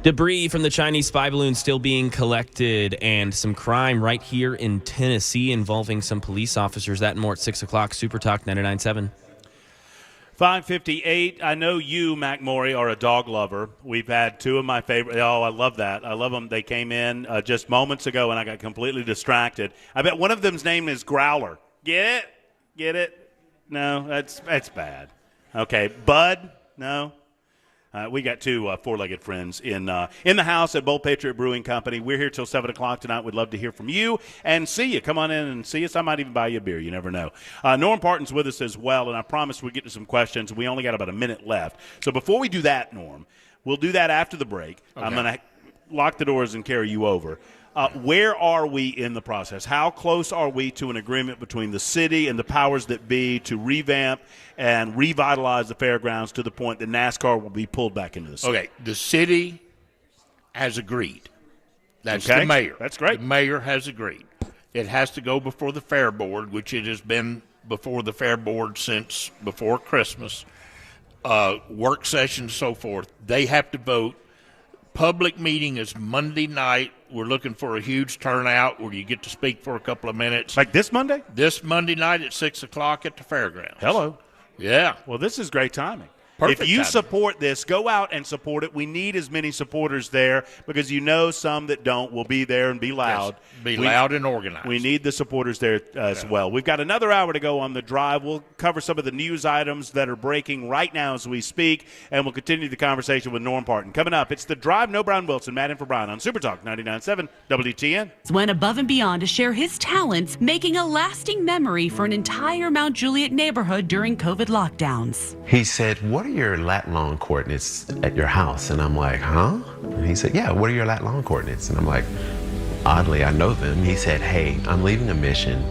Debris from the Chinese spy balloon still being collected, and some crime right here in Tennessee involving some police officers. That and more at 6 o'clock. Super Talk 99.7. 5:58. I know you, Mac Maury, are a dog lover. We've had two of my favorite. Oh, I love that. I love them. They came in just moments ago, and I got completely distracted. I bet one of them's name is Growler. Get it? Get it? No, that's bad. Okay, Bud? No. We got two four-legged friends in the house at Bold Patriot Brewing Company. We're here till 7 o'clock tonight. We'd love to hear from you and see you. Come on in and see us. I might even buy you a beer. You never know. Norm Parton's with us as well, and I promised we'd get to some questions. We only got about a minute left. So before we do that, Norm, we'll do that after the break. Okay. I'm going to lock the doors and carry you over. Where are we in the process? How close are we to an agreement between the city and the powers that be to revamp and revitalize the fairgrounds to the point that NASCAR will be pulled back into the city? Okay, the city has agreed. That's the mayor. That's great. The mayor has agreed. It has to go before the Fair Board, which it has been before the Fair Board since before Christmas. Work sessions, so forth. They have to vote. Public meeting is Monday night. We're looking for a huge turnout where you get to speak for a couple of minutes. Like this Monday? This Monday night at 6 o'clock at the fairgrounds. Hello. Yeah. Well, this is great timing. Perfect if you timing. support this, go out and support it. We need as many supporters there because you know some that don't will be there and be loud. Yes. Be loud and organized. We need the supporters there as well. We've got another hour to go on the drive. We'll cover some of the news items that are breaking right now as we speak, and we'll continue the conversation with Norm Parton. Coming up, it's The Drive. No Brian Wilson, Matt in for Brian on Super Talk 99.7 WTN. Went above and beyond to share his talents, making a lasting memory for an entire Mount Juliet neighborhood during COVID lockdowns. He said, "What are your lat long coordinates at your house?" And I'm like, "Huh?" And he said, "Yeah, what are your lat long coordinates?" And I'm like, oddly, I know them. He said, "Hey, I'm leaving a mission.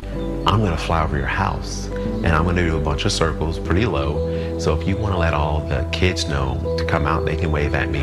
I'm going to fly over your house, and I'm going to do a bunch of circles pretty low. So if you want to let all the kids know to come out, they can wave at me."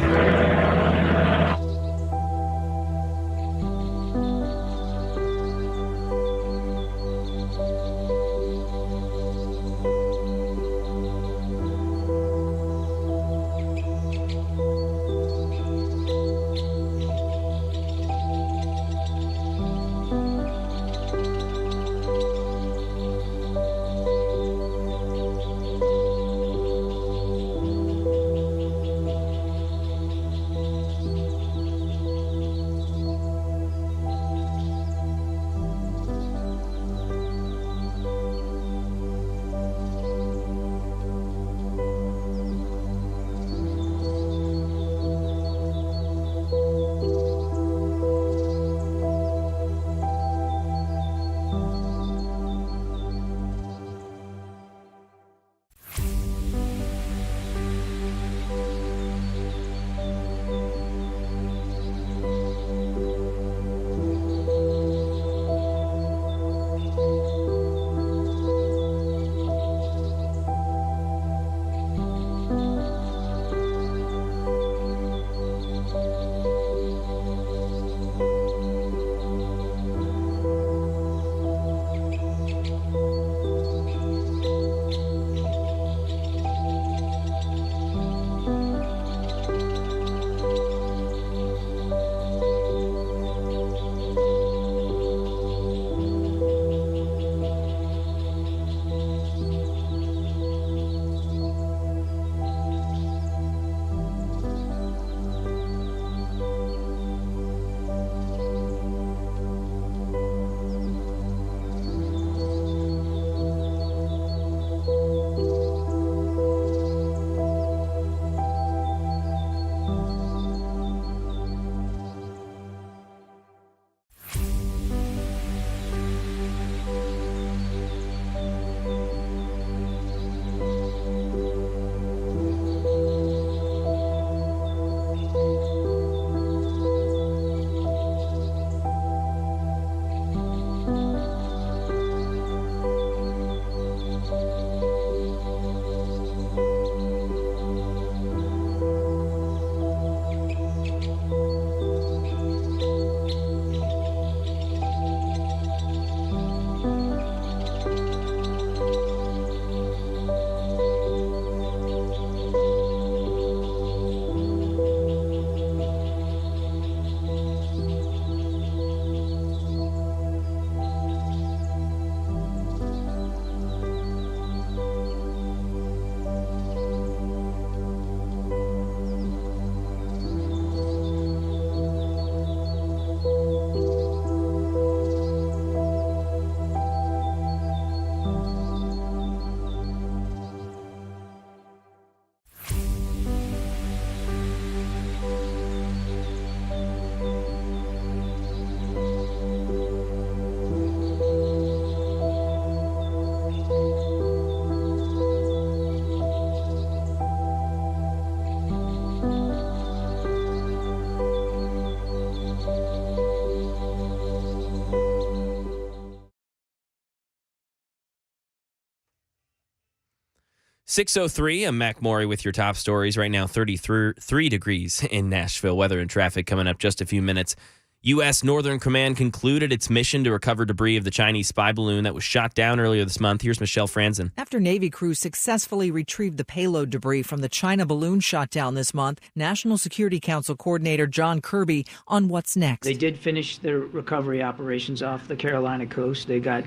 6:03, I'm Mac Maury with your top stories. Right now, 33 degrees in Nashville. Weather and traffic coming up just a few minutes. U.S. Northern Command concluded its mission to recover debris of the Chinese spy balloon that was shot down earlier this month. Here's Michelle Franzen. After Navy crews successfully retrieved the payload debris from the China balloon shot down this month, National Security Council Coordinator John Kirby on what's next. They did finish their recovery operations off the Carolina coast. They got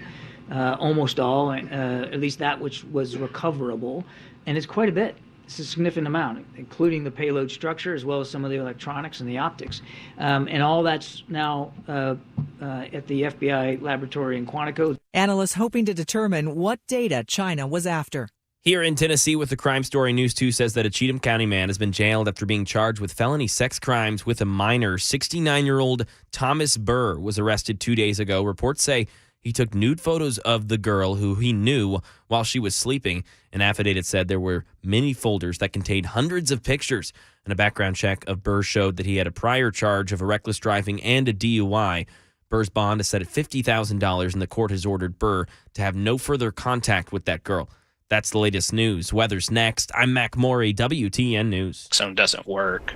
almost all, at least that which was recoverable, and it's quite a bit. It's a significant amount, including the payload structure as well as some of the electronics and the optics. And all that's now at the FBI laboratory in Quantico. Analysts hoping to determine what data China was after. Here in Tennessee with the Crime Story, News 2 says that a Cheatham County man has been jailed after being charged with felony sex crimes with a minor. 69-year-old Thomas Burr was arrested 2 days ago. Reports say he took nude photos of the girl who he knew while she was sleeping. An affidavit said there were many folders that contained hundreds of pictures. And a background check of Burr showed that he had a prior charge of a reckless driving and a DUI. Burr's bond is set at $50,000, and the court has ordered Burr to have no further contact with that girl. That's the latest news. Weather's next. I'm Mac Maury, WTN News. Zone doesn't work.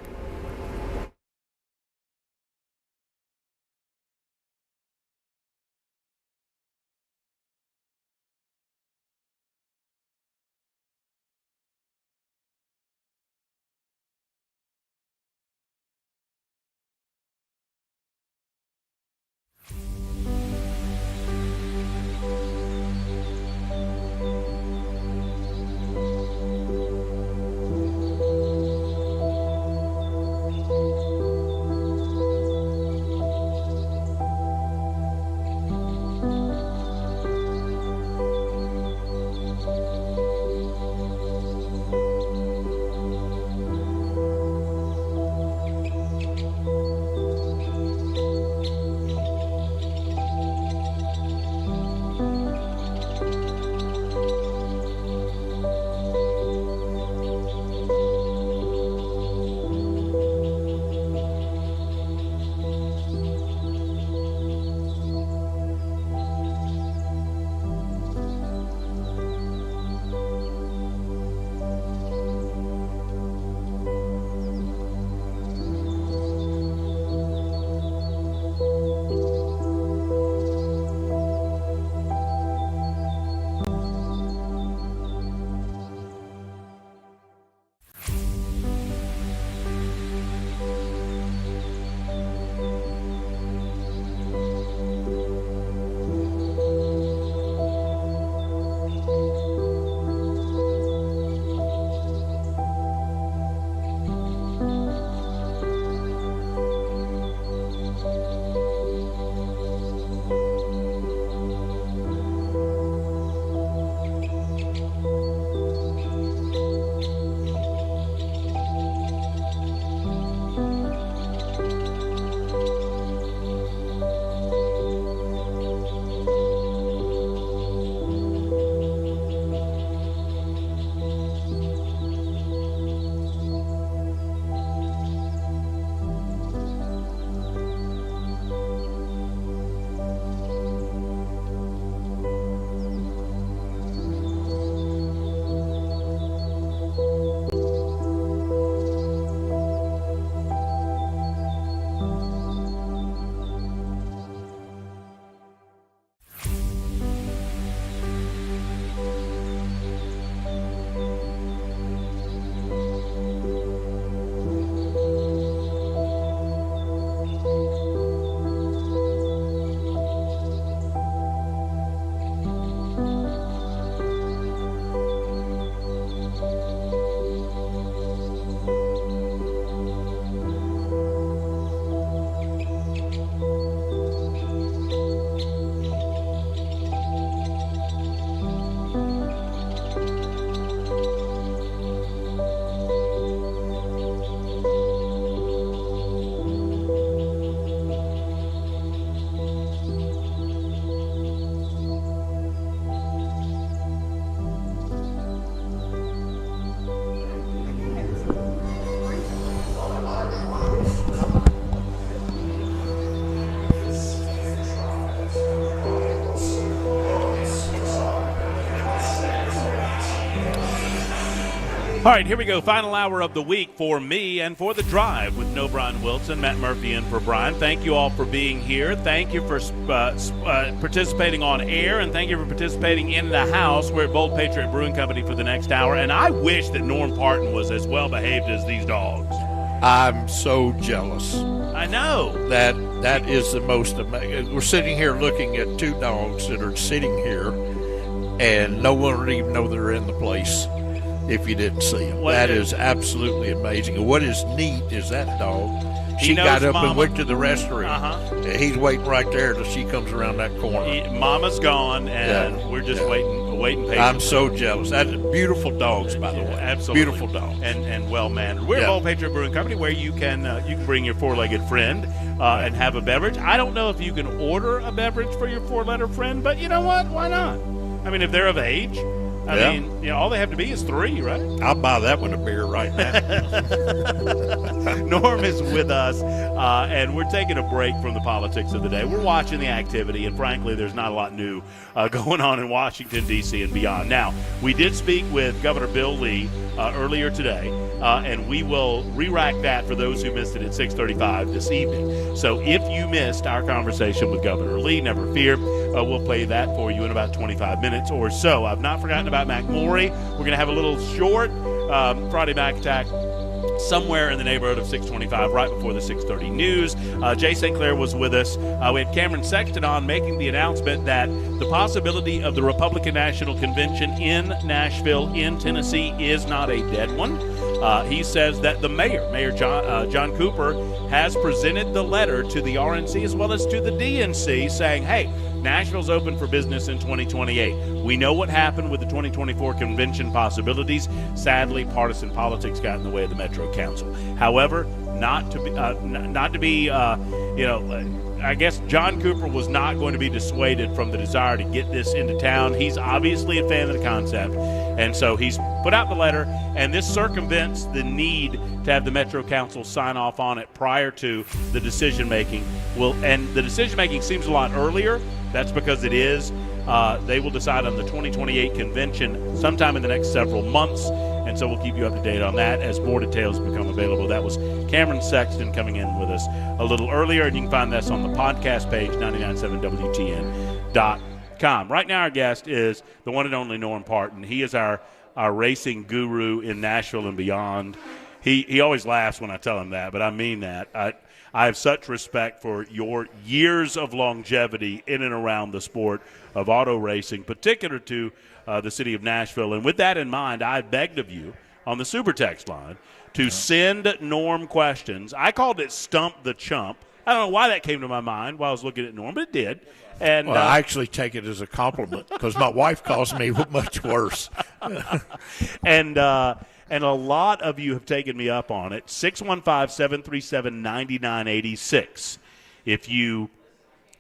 All right, here we go. Final hour of the week for me and for The Drive with No Brian Wilson, Matt Murphy in for Brian. Thank you all for being here. Thank you for participating on air, and thank you for participating in the house. We're at Bold Patriot Brewing Company for the next hour, and I wish that Norm Parton was as well behaved as these dogs. I'm so jealous. I know. That is the most amazing. We're sitting here looking at two dogs that are sitting here, and no one would even know they're in the place if you didn't see them. That is absolutely amazing. And what is neat is that dog. She got up and went to the restroom. He's waiting right there till she comes around that corner. Mama's gone, and we're just waiting patiently. I'm so jealous. That's beautiful dogs, by the way. Absolutely. Beautiful dogs. And well-mannered. We're at Bold Patriot Brewing Company, where you can bring your four-legged friend and have a beverage. I don't know if you can order a beverage for your four-letter friend, but you know what? Why not? I mean, if they're of age, I mean, all they have to be is 3, right? I'll buy that one a beer right now. Norm is with us, and we're taking a break from the politics of the day. We're watching the activity, and frankly, there's not a lot new going on in Washington, D.C. and beyond. Now, we did speak with Governor Bill Lee earlier today, and we will re-rack that for those who missed it at 6:35 this evening. So if you missed our conversation with Governor Lee, never fear, we'll play that for you in about 25 minutes or so. I've not forgotten about McMorey. We're going to have a little short Friday Mac Attack somewhere in the neighborhood of 6:25, right before the 6:30 news. Jay St. Clair was with us. We had Cameron Sexton on making the announcement that the possibility of the Republican National Convention in Nashville, in Tennessee, is not a dead one. He says that the Mayor John Cooper, has presented the letter to the RNC as well as to the DNC saying, hey, Nashville's open for business in 2028. We know what happened with the 2024 convention possibilities. Sadly, partisan politics got in the way of the Metro Council. However, I guess John Cooper was not going to be dissuaded from the desire to get this into town. He's obviously a fan of the concept, and so he's put out the letter, and this circumvents the need to have the Metro Council sign off on it prior to the decision-making. And the decision-making seems a lot earlier. That's because it is. They will decide on the 2028 convention sometime in the next several months, and so we'll keep you up to date on that as more details become available. That was Cameron Sexton coming in with us a little earlier, and you can find this on the podcast page, 997WTN.com. Right now our guest is the one and only Norm Parton. He is our racing guru in Nashville and beyond. He always laughs when I tell him that, but I mean that. I have such respect for your years of longevity in and around the sport of auto racing, particular to the city of Nashville. And with that in mind, I begged of you on the Super Text line to send Norm questions. I called it Stump the Chump. I don't know why that came to my mind while I was looking at Norm, but it did. And I actually take it as a compliment because my wife calls me much worse. And a lot of you have taken me up on it. 615-737-9986. If you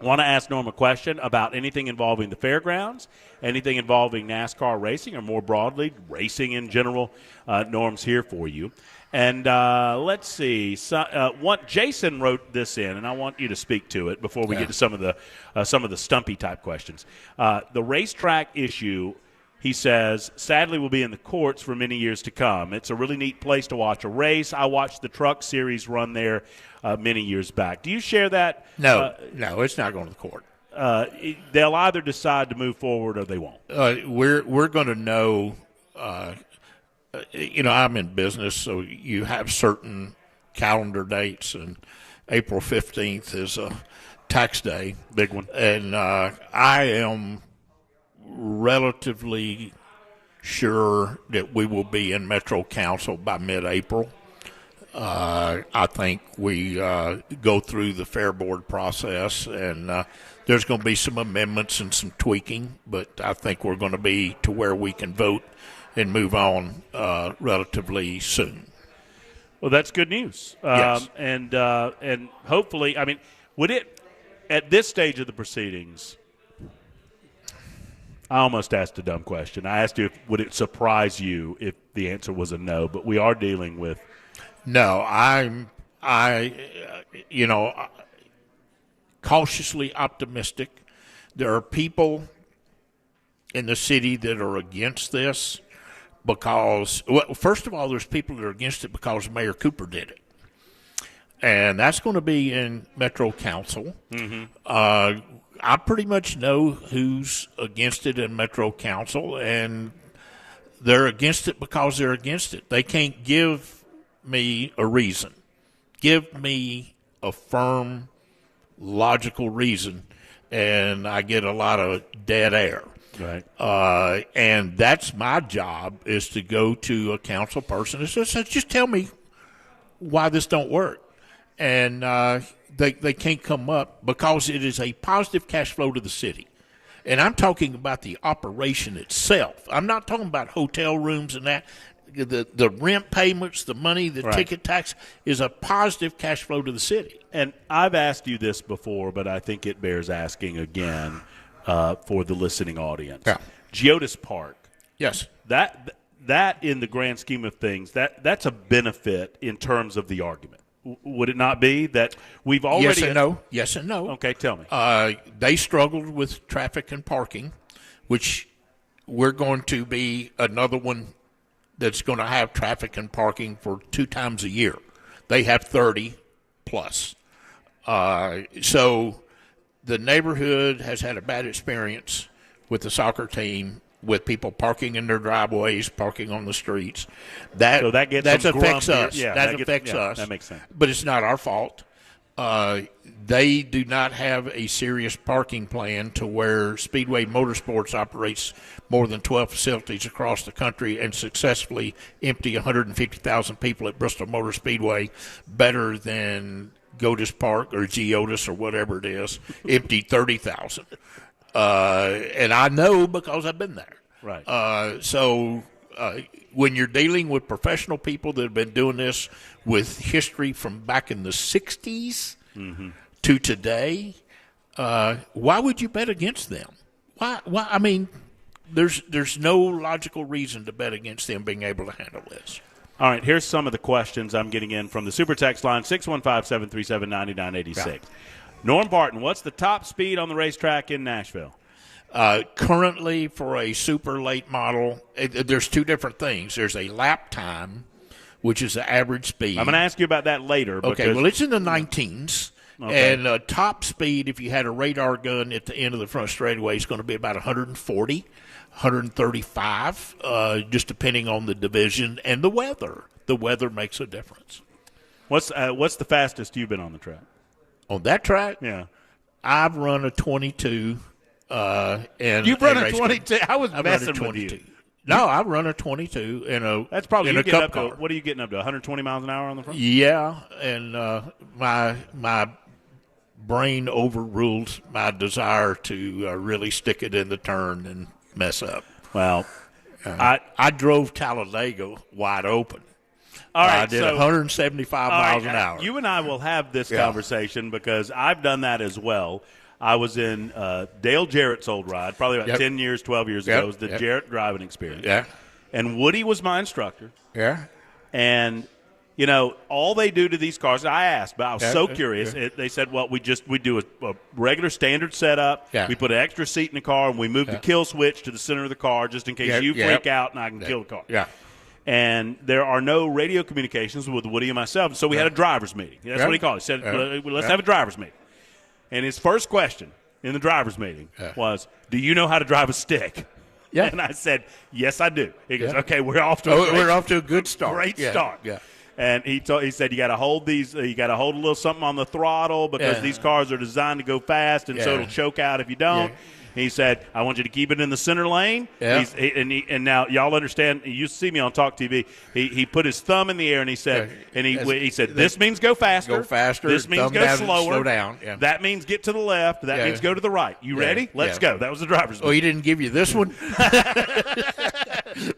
want to ask Norm a question about anything involving the fairgrounds, anything involving NASCAR racing, or more broadly, racing in general, Norm's here for you. And let's see. Jason wrote this in, and I want you to speak to it before we get to some of the stumpy type questions. The racetrack issue, he says, sadly will be in the courts for many years to come. It's a really neat place to watch a race. I watched the Truck Series run there many years back. Do you share that? No, it's not going to the court. They'll either decide to move forward or they won't. We're going to know. I'm in business, so you have certain calendar dates, and April 15th is a tax day. Big one. And I am relatively sure that we will be in Metro Council by mid-April. I think we go through the Fair Board process, and there's going to be some amendments and some tweaking, but I think we're going to be to where we can vote and move on relatively soon. Well, that's good news. Yes. And hopefully, I mean, would it, at this stage of the proceedings, I almost asked a dumb question. I asked you, would it surprise you if the answer was a no? But we are dealing with. No, cautiously optimistic. There are people in the city that are against this, because, well, first of all, there's people that are against it because Mayor Cooper did it. And that's going to be in Metro Council. Mm-hmm. I pretty much know who's against it in Metro Council, and they're against it because they're against it. They can't give me a reason. Give me a firm, logical reason, and I get a lot of dead air. Right. And that's my job, is to go to a council person and say, just tell me why this don't work. And they can't come up because it is a positive cash flow to the city. And I'm talking about the operation itself. I'm not talking about hotel rooms and that. The rent payments, the money, the ticket tax is a positive cash flow to the city. And I've asked you this before, but I think it bears asking again for the listening audience. Yeah. Geodis Park. Yes. That in the grand scheme of things, that's a benefit in terms of the argument. Would it not be that we've already – Yes and no. Yes and no. Okay, tell me. They struggled with traffic and parking, which we're going to be another one that's going to have traffic and parking for 2 times a year. They have 30 plus. So the neighborhood has had a bad experience with the soccer team, with people parking in their driveways, parking on the streets. That affects us. Yeah, that affects us. That makes sense. But it's not our fault. They do not have a serious parking plan to where Speedway Motorsports operates more than 12 facilities across the country and successfully empty 150,000 people at Bristol Motor Speedway better than Geodis Park or Geodis or whatever it is, emptied 30,000. And I know because I've been there. Right. So when you're dealing with professional people that have been doing this with history from back in the 60s to today, why would you bet against them? Why? I mean, there's no logical reason to bet against them being able to handle this. All right, here's some of the questions I'm getting in from the Super Text line, 615-737-9986. Yeah. Norm Barton, what's the top speed on the racetrack in Nashville? Currently, for a super late model, there's 2 different things. There's a lap time, which is the average speed. I'm going to ask you about that later. Okay, well, it's in the 19s. Okay. And top speed, if you had a radar gun at the end of the front straightaway, is going to be about 140, 135, just depending on the division and the weather. The weather makes a difference. What's the fastest you've been on the track? On that track? Yeah. I've run a 22. You've run a 22? I was messing with you. No, I've run a 22 in a That's probably in you a getting cup up to, car. what are you getting up to, 120 miles an hour on the front? Yeah, and my brain overruled my desire to really stick it in the turn and mess up. Well, I drove Talladega wide open. All right, I did so, 175 miles an hour. You and I will have this conversation because I've done that as well. I was in Dale Jarrett's old ride, probably about 10 years, 12 years ago. It was the Jarrett driving experience. Yeah. And Woody was my instructor. Yeah. And, you know, all they do to these cars, I asked, but I was so curious. They said, well, we do a regular standard setup. Yeah. We put an extra seat in the car, and we move the kill switch to the center of the car just in case you freak out and I can kill the car. Yeah. And there are no radio communications with Woody and myself. So we had a driver's meeting. That's what he called it. He said, let's have a driver's meeting. And his first question in the driver's meeting was, do you know how to drive a stick? Yeah. And I said, yes, I do. He goes, okay, we're off to a good start. Great start. Yeah. And he said you got to hold these. You got to hold a little something on the throttle because these cars are designed to go fast, and so it'll choke out if you don't. Yeah. He said, I want you to keep it in the center lane. Yeah. And now y'all understand. You see me on Talk TV. He put his thumb in the air and he said, he said, this means go faster. Go faster. This means thumb go down, slower. Slow down. Yeah. That means get to the left. That means go to the right. You ready? Let's go. That was the driver's. Oh, he didn't give you this one?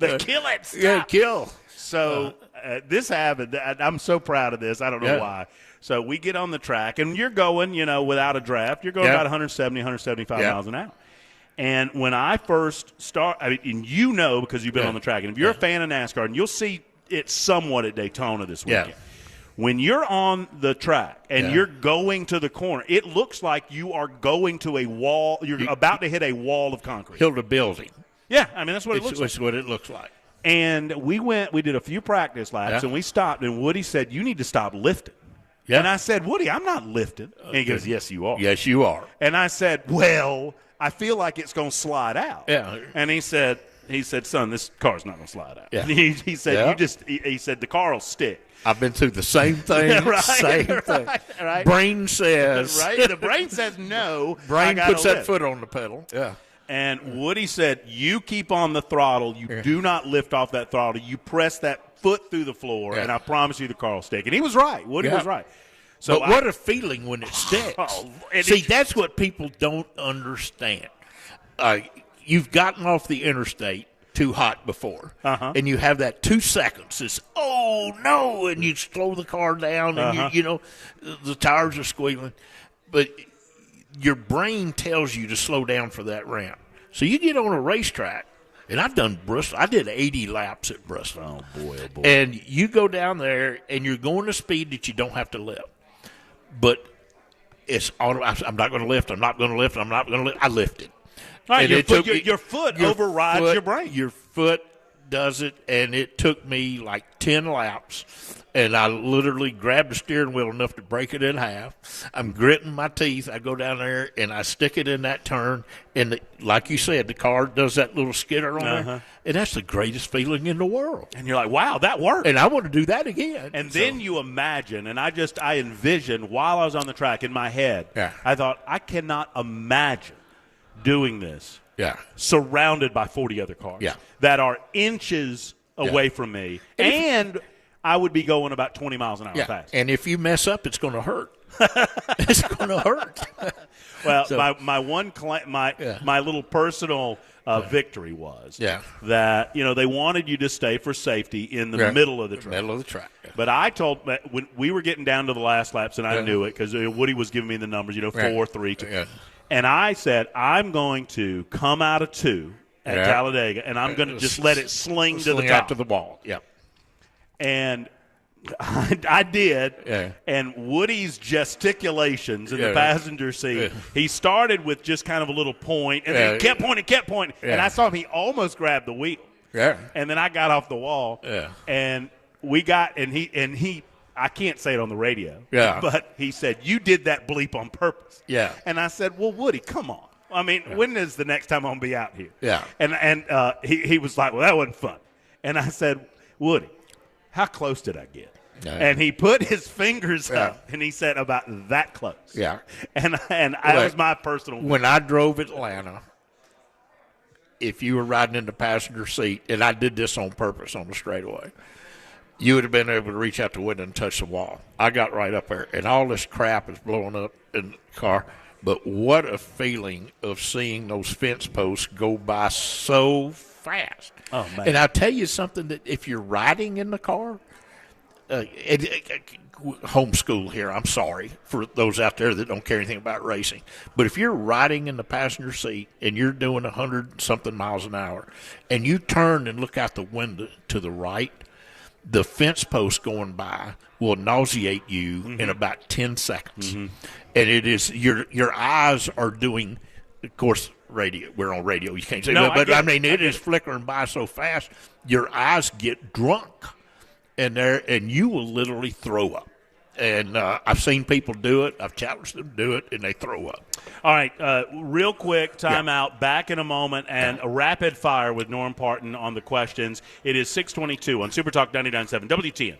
The kill it. Stop. Yeah, kill. So this happened. I'm so proud of this. I don't know why. So we get on the track, and you're going, without a draft. You're going about 170, 175 miles an hour. And when I first start, and because you've been on the track, and if you're a fan of NASCAR, and you'll see it somewhat at Daytona this weekend. Yeah. When you're on the track and you're going to the corner, it looks like you are going to a wall. You're about to hit a wall of concrete. Hit a building. Yeah, I mean, that's what it looks like. That's what it looks like. And we did a few practice laps, and we stopped, and Woody said, "You need to stop lifting." Yeah. And I said, "Woody, I'm not lifting." And he goes, "Yes, you are." Yes, you are. And I said, "Well, I feel like it's going to slide out." Yeah. And he said, "Son, this car's not going to slide out." Yeah. He said, Yeah. he said, "The car will stick." I've been through the same thing. Right, same thing. right. Brain says. Right? The brain says no. Brain puts that lift. foot on the pedal. Yeah. And Woody said, "You keep on the throttle. You do not lift off that throttle. You press that foot through the floor, and I promise you the car will stick." And he was right. Woody was right. So but what a feeling when it sticks. See, that's what people don't understand. You've gotten off the interstate too hot before, and you have that 2 seconds. It's, oh, no, and you slow the car down, and you know the tires are squealing. But your brain tells you to slow down for that ramp. So you get on a racetrack, and I've done Bristol. I did 80 laps at Bristol. Oh, boy, oh, boy. And you go down there, and you're going to speed that you don't have to lift. But it's I'm not going to lift. I'm not going to lift. I'm not going to lift. I lifted. Right, And your foot overrides your brain. Your foot does it, and it took me like 10 laps, and I literally grabbed the steering wheel enough to break it in half. I'm gritting my teeth. I go down there, and I stick it in that turn, and like you said, the car does that little skitter on there, and that's the greatest feeling in the world. And you're like, wow, that worked. And I want to do that again. And then you imagine, and I envisioned while I was on the track in my head, I thought, I cannot imagine doing this surrounded by 40 other cars that are inches away from me, and I would be going about 20 miles an hour fast. And if you mess up, it's going to hurt. It's going to hurt. Well, my little personal victory was that they wanted you to stay for safety in the middle of the track. Middle of the track. But I told when we were getting down to the last laps, and I knew it because Woody was giving me the numbers, 4, 3, 2. And I said, I'm going to come out of 2 at Talladega, and I'm going to just let it sling to the top. Out to the wall, And I did, and Woody's gesticulations in the passenger seat, he started with just kind of a little point, and then kept pointing, and I saw him, he almost grabbed the wheel. And then I got off the wall, and we got, and he I can't say it on the radio, but he said, "You did that bleep on purpose." And I said, "Well, Woody, come on. I mean, when is the next time I'm going to be out here?" And he was like, "Well, that wasn't fun." And I said, "Woody, how close did I get?" And he put his fingers up, and he said, "About that close." And that was my personal. When I drove Atlanta, if you were riding in the passenger seat, and I did this on purpose on the straightaway, you would have been able to reach out the window and touch the wall. I got right up there, and all this crap is blowing up in the car. But what a feeling of seeing those fence posts go by so fast. Oh, man. And I'll tell you something, that if you're riding in the car, homeschool here, I'm sorry for those out there that don't care anything about racing. But if you're riding in the passenger seat and you're doing 100-something miles an hour, and you turn and look out the window to the right, the fence post going by will nauseate you in about 10 seconds. And it is your eyes are doing, of course, radio. We're on radio. You can't say that. But, I mean, it is flickering by so fast, your eyes get drunk. And you will literally throw up. And I've seen people do it. I've challenged them to do it, and they throw up. All right, real quick, timeout. Back in a moment, and a rapid fire with Norm Parton on the questions. It is 6:22 on Super Talk 99.7 WTN.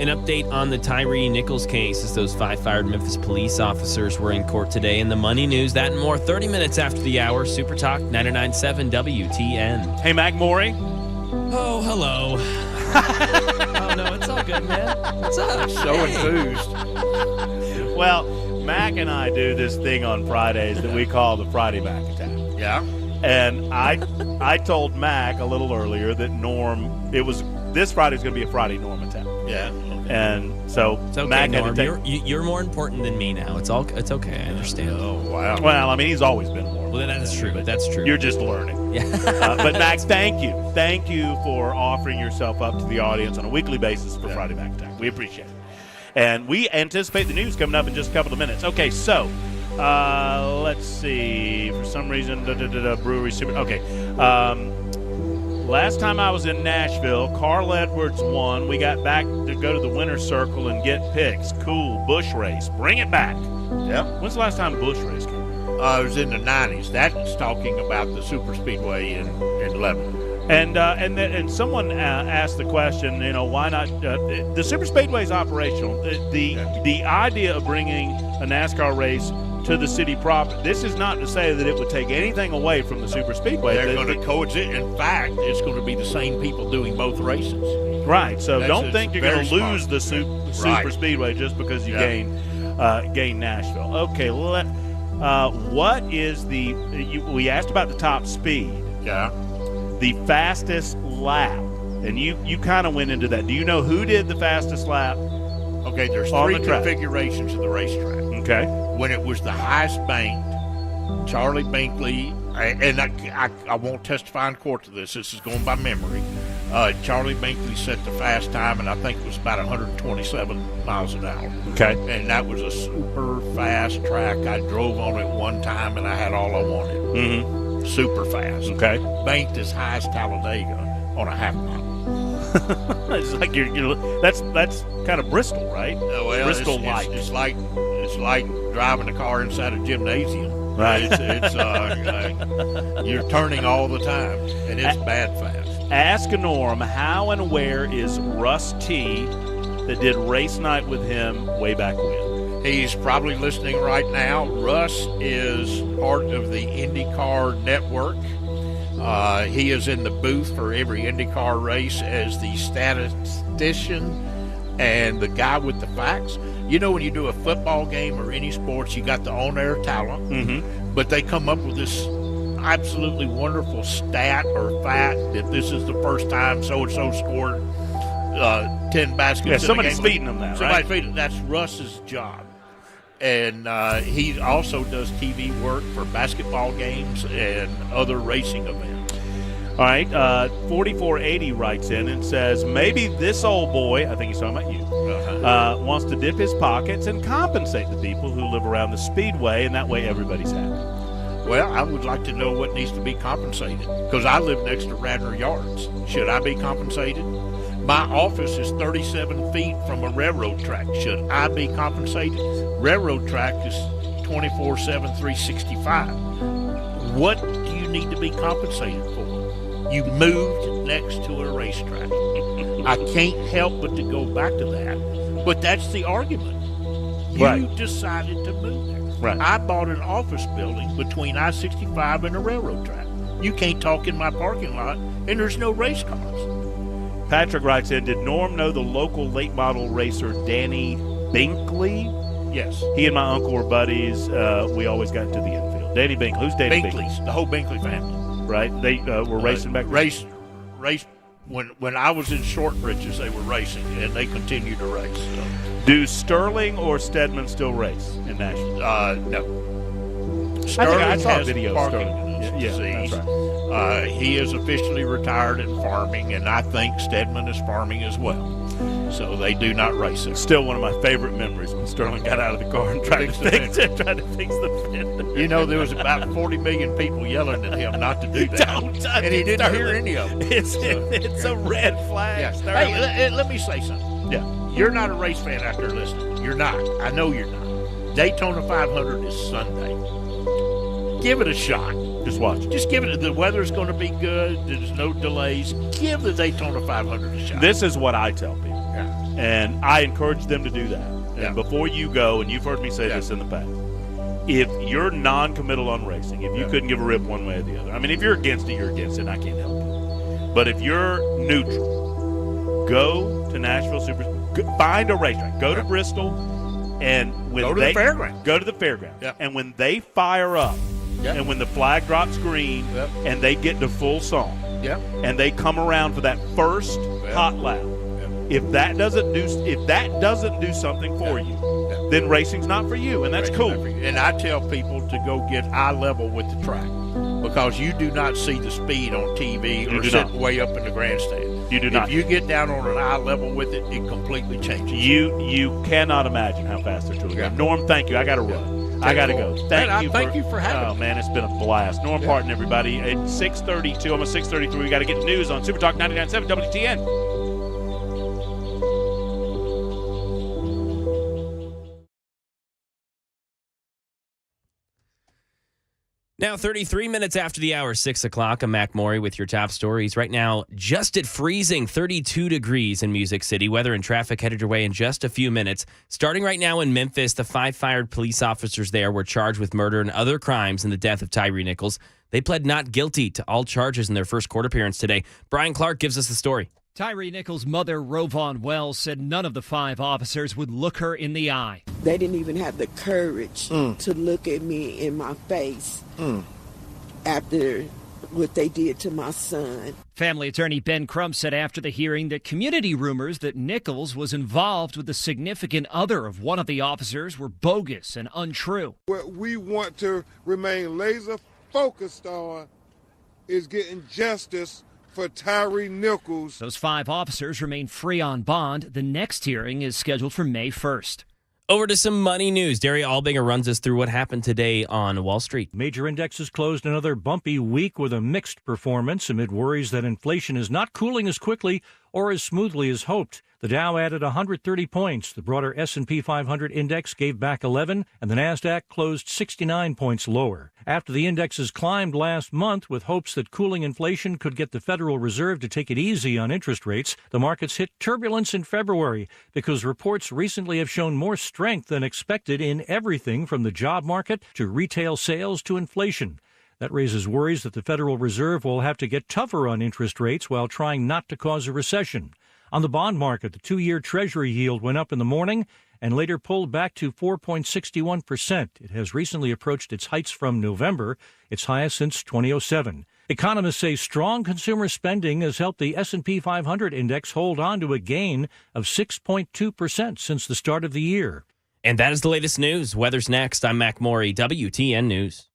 An update on the Tyree Nichols case as those 5 fired Memphis police officers were in court today. And the money news, that and more 30 minutes after the hour. Super Talk 99.7 WTN. Hey, Mac Morey. Oh, hello. Oh, no, it's all good, man. What's up? So enthused. Well, Mac and I do this thing on Fridays that we call the Friday Mac Attack. Yeah. And I told Mac a little earlier that this Friday's going to be a Friday Norm attack. Yeah. And so It's okay, Mac Norm. had to You're more important than me now. It's okay. I understand. Oh, wow. Well, I mean, he's always been more. Well, that's true. But That's true. You're just learning. Yeah. But Max, thank you. Thank you for offering yourself up to the audience on a weekly basis for Friday Mac Attack. We appreciate it. And we anticipate the news coming up in just a couple of minutes. Okay, so let's see. For some reason, brewery super. Okay. Last time I was in Nashville, Carl Edwards won. We got back to go to the winner's circle and get picks. Cool. Bush race. Bring it back. Yeah. When's the last time Bush race came? It was in the 90s. That's talking about the Super Speedway in Lebanon. And someone asked the question, why not? The Super Speedway is operational. The idea of bringing a NASCAR race to the city proper, this is not to say that it would take anything away from the Super Speedway. They're going to coexist. In fact, it's going to be the same people doing both races. Right. So That's don't think you're going to lose the Super Speedway just because you gain Nashville. Okay. What is we asked about the top speed. Yeah. The fastest lap, and you kind of went into that. Do you know who did the fastest lap? Okay, there's on 3 the track? configurations of the racetrack. Okay. When it was the highest banked, Charlie Binkley, and I won't testify in court to this. This is going by memory. Charlie Binkley set the fast time, and I think it was about 127 miles an hour. Okay. And that was a super fast track. I drove on it one time, and I had all I wanted. Mm-hmm. Super fast. Okay. Banked as high as Talladega on a half mile. It's like that's kind of Bristol, right? Well, Bristol-like. It's like driving a car inside a gymnasium. Right. It's you're turning all the time, and it's bad fast. Ask Norm, how and where is Russ T that did race night with him way back when? He's probably listening right now. Russ is part of the IndyCar network. He is in the booth for every IndyCar race as the statistician and the guy with the facts. You know, when you do a football game or any sports, you got the on-air talent, but they come up with this absolutely wonderful stat or fact that this is the first time so-and-so scored 10 baskets. Yeah, somebody's feeding them that, Somebody's right? feeding. That's Russ's job. And he also does TV work for basketball games and other racing events. All right, 4480 writes in and says, maybe this old boy, I think he's talking about you, wants to dip his pockets and compensate the people who live around the Speedway, and that way everybody's happy. Well, I would like to know what needs to be compensated, because I live next to Radnor Yards. Should I be compensated? My office is 37 feet from a railroad track. Should I be compensated? Railroad track is 24/7, 365. What do you need to be compensated for? You moved next to a racetrack. I can't help but to go back to that. But that's the argument. You decided to move there. Right. I bought an office building between I-65 and a railroad track. You can't talk in my parking lot, and there's no race cars. Patrick writes in, did Norm know the local late model racer Danny Binkley? Yes. He and my uncle were buddies. We always got into the infield. Danny Binkley. Who's Danny Binkley? Binkley's, the whole Binkley family. Right? They were racing back then? Race. When I was in short britches, they were racing, and they continue to race. So. Do Sterling or Stedman still race in Nashville? No. Sterling I saw a has video of Parkinson's Sterling. Yeah, disease. that's right. He is officially retired in farming, and I think Stedman is farming as well. So they do not race it. Still one of my favorite memories when Sterling got out of the car and tried to fix the fender. You know, there was about 40 million people yelling at him not to do that. And he didn't hear any of them. It's a red flag. Yeah. Sterling. Hey, let me say something. Yeah. You're not a race fan out there listening. You're not. I know you're not. Daytona 500 is Sunday. Give it a shot. Just watch. Just give it. The weather's going to be good. There's no delays. Give the Daytona 500 a shot. This is what I tell people. And I encourage them to do that. And before you go, and you've heard me say this in the past, if you're non-committal on racing, if you couldn't give a rip one way or the other, I mean, if you're against it, you're against it, and I can't help it. But if you're neutral, go to Nashville find a racetrack. Go to Bristol, and when go to the fairground. Go to the fairground. And when they fire up, and when the flag drops green, and they get to full song, and they come around for that first hot lap, if that doesn't do something for you, then racing's not for you, and that's cool. And I tell people to go get eye level with the track, because you do not see the speed on TV or sitting way up in the grandstand. You do not. If you get down on an eye level with it, it completely changes. You cannot imagine how fast they're truly going. Norm, thank you. I got to run. I got to go. Thank you for having me. Oh, man, it's been a blast. Norm Parton, everybody. At 6:32, almost 6:33, we got to get news on Super Talk 99.7 WTN. Now, 33 minutes after the hour, 6 o'clock, I'm Mac Maury with your top stories. Right now, just at freezing, 32 degrees in Music City. Weather and traffic headed your way in just a few minutes. Starting right now in Memphis, the 5 fired police officers there were charged with murder and other crimes in the death of Tyree Nichols. They pled not guilty to all charges in their first court appearance today. Brian Clark gives us the story. Tyree Nichols' mother, Rovon Wells, said none of the 5 officers would look her in the eye. They didn't even have the courage to look at me in my face after what they did to my son. Family attorney Ben Crum said after the hearing that community rumors that Nichols was involved with the significant other of one of the officers were bogus and untrue. What we want to remain laser focused on is getting justice for Tyree Nichols. Those 5 officers remain free on bond. The next hearing is scheduled for May 1st. Over to some money news. Daria Albinger runs us through what happened today on Wall Street. Major indexes closed another bumpy week with a mixed performance amid worries that inflation is not cooling as quickly or as smoothly as hoped. The Dow added 130 points. The broader S&P 500 index gave back 11, and the Nasdaq closed 69 points lower. After the indexes climbed last month with hopes that cooling inflation could get the Federal Reserve to take it easy on interest rates, the markets hit turbulence in February because reports recently have shown more strength than expected in everything from the job market to retail sales to inflation. That raises worries that the Federal Reserve will have to get tougher on interest rates while trying not to cause a recession. On the bond market, the 2-year Treasury yield went up in the morning and later pulled back to 4.61%. It has recently approached its heights from November, its highest since 2007. Economists say strong consumer spending has helped the S&P 500 index hold on to a gain of 6.2% since the start of the year. And that is the latest news. Weather's next. I'm Mac Maury, WTN News.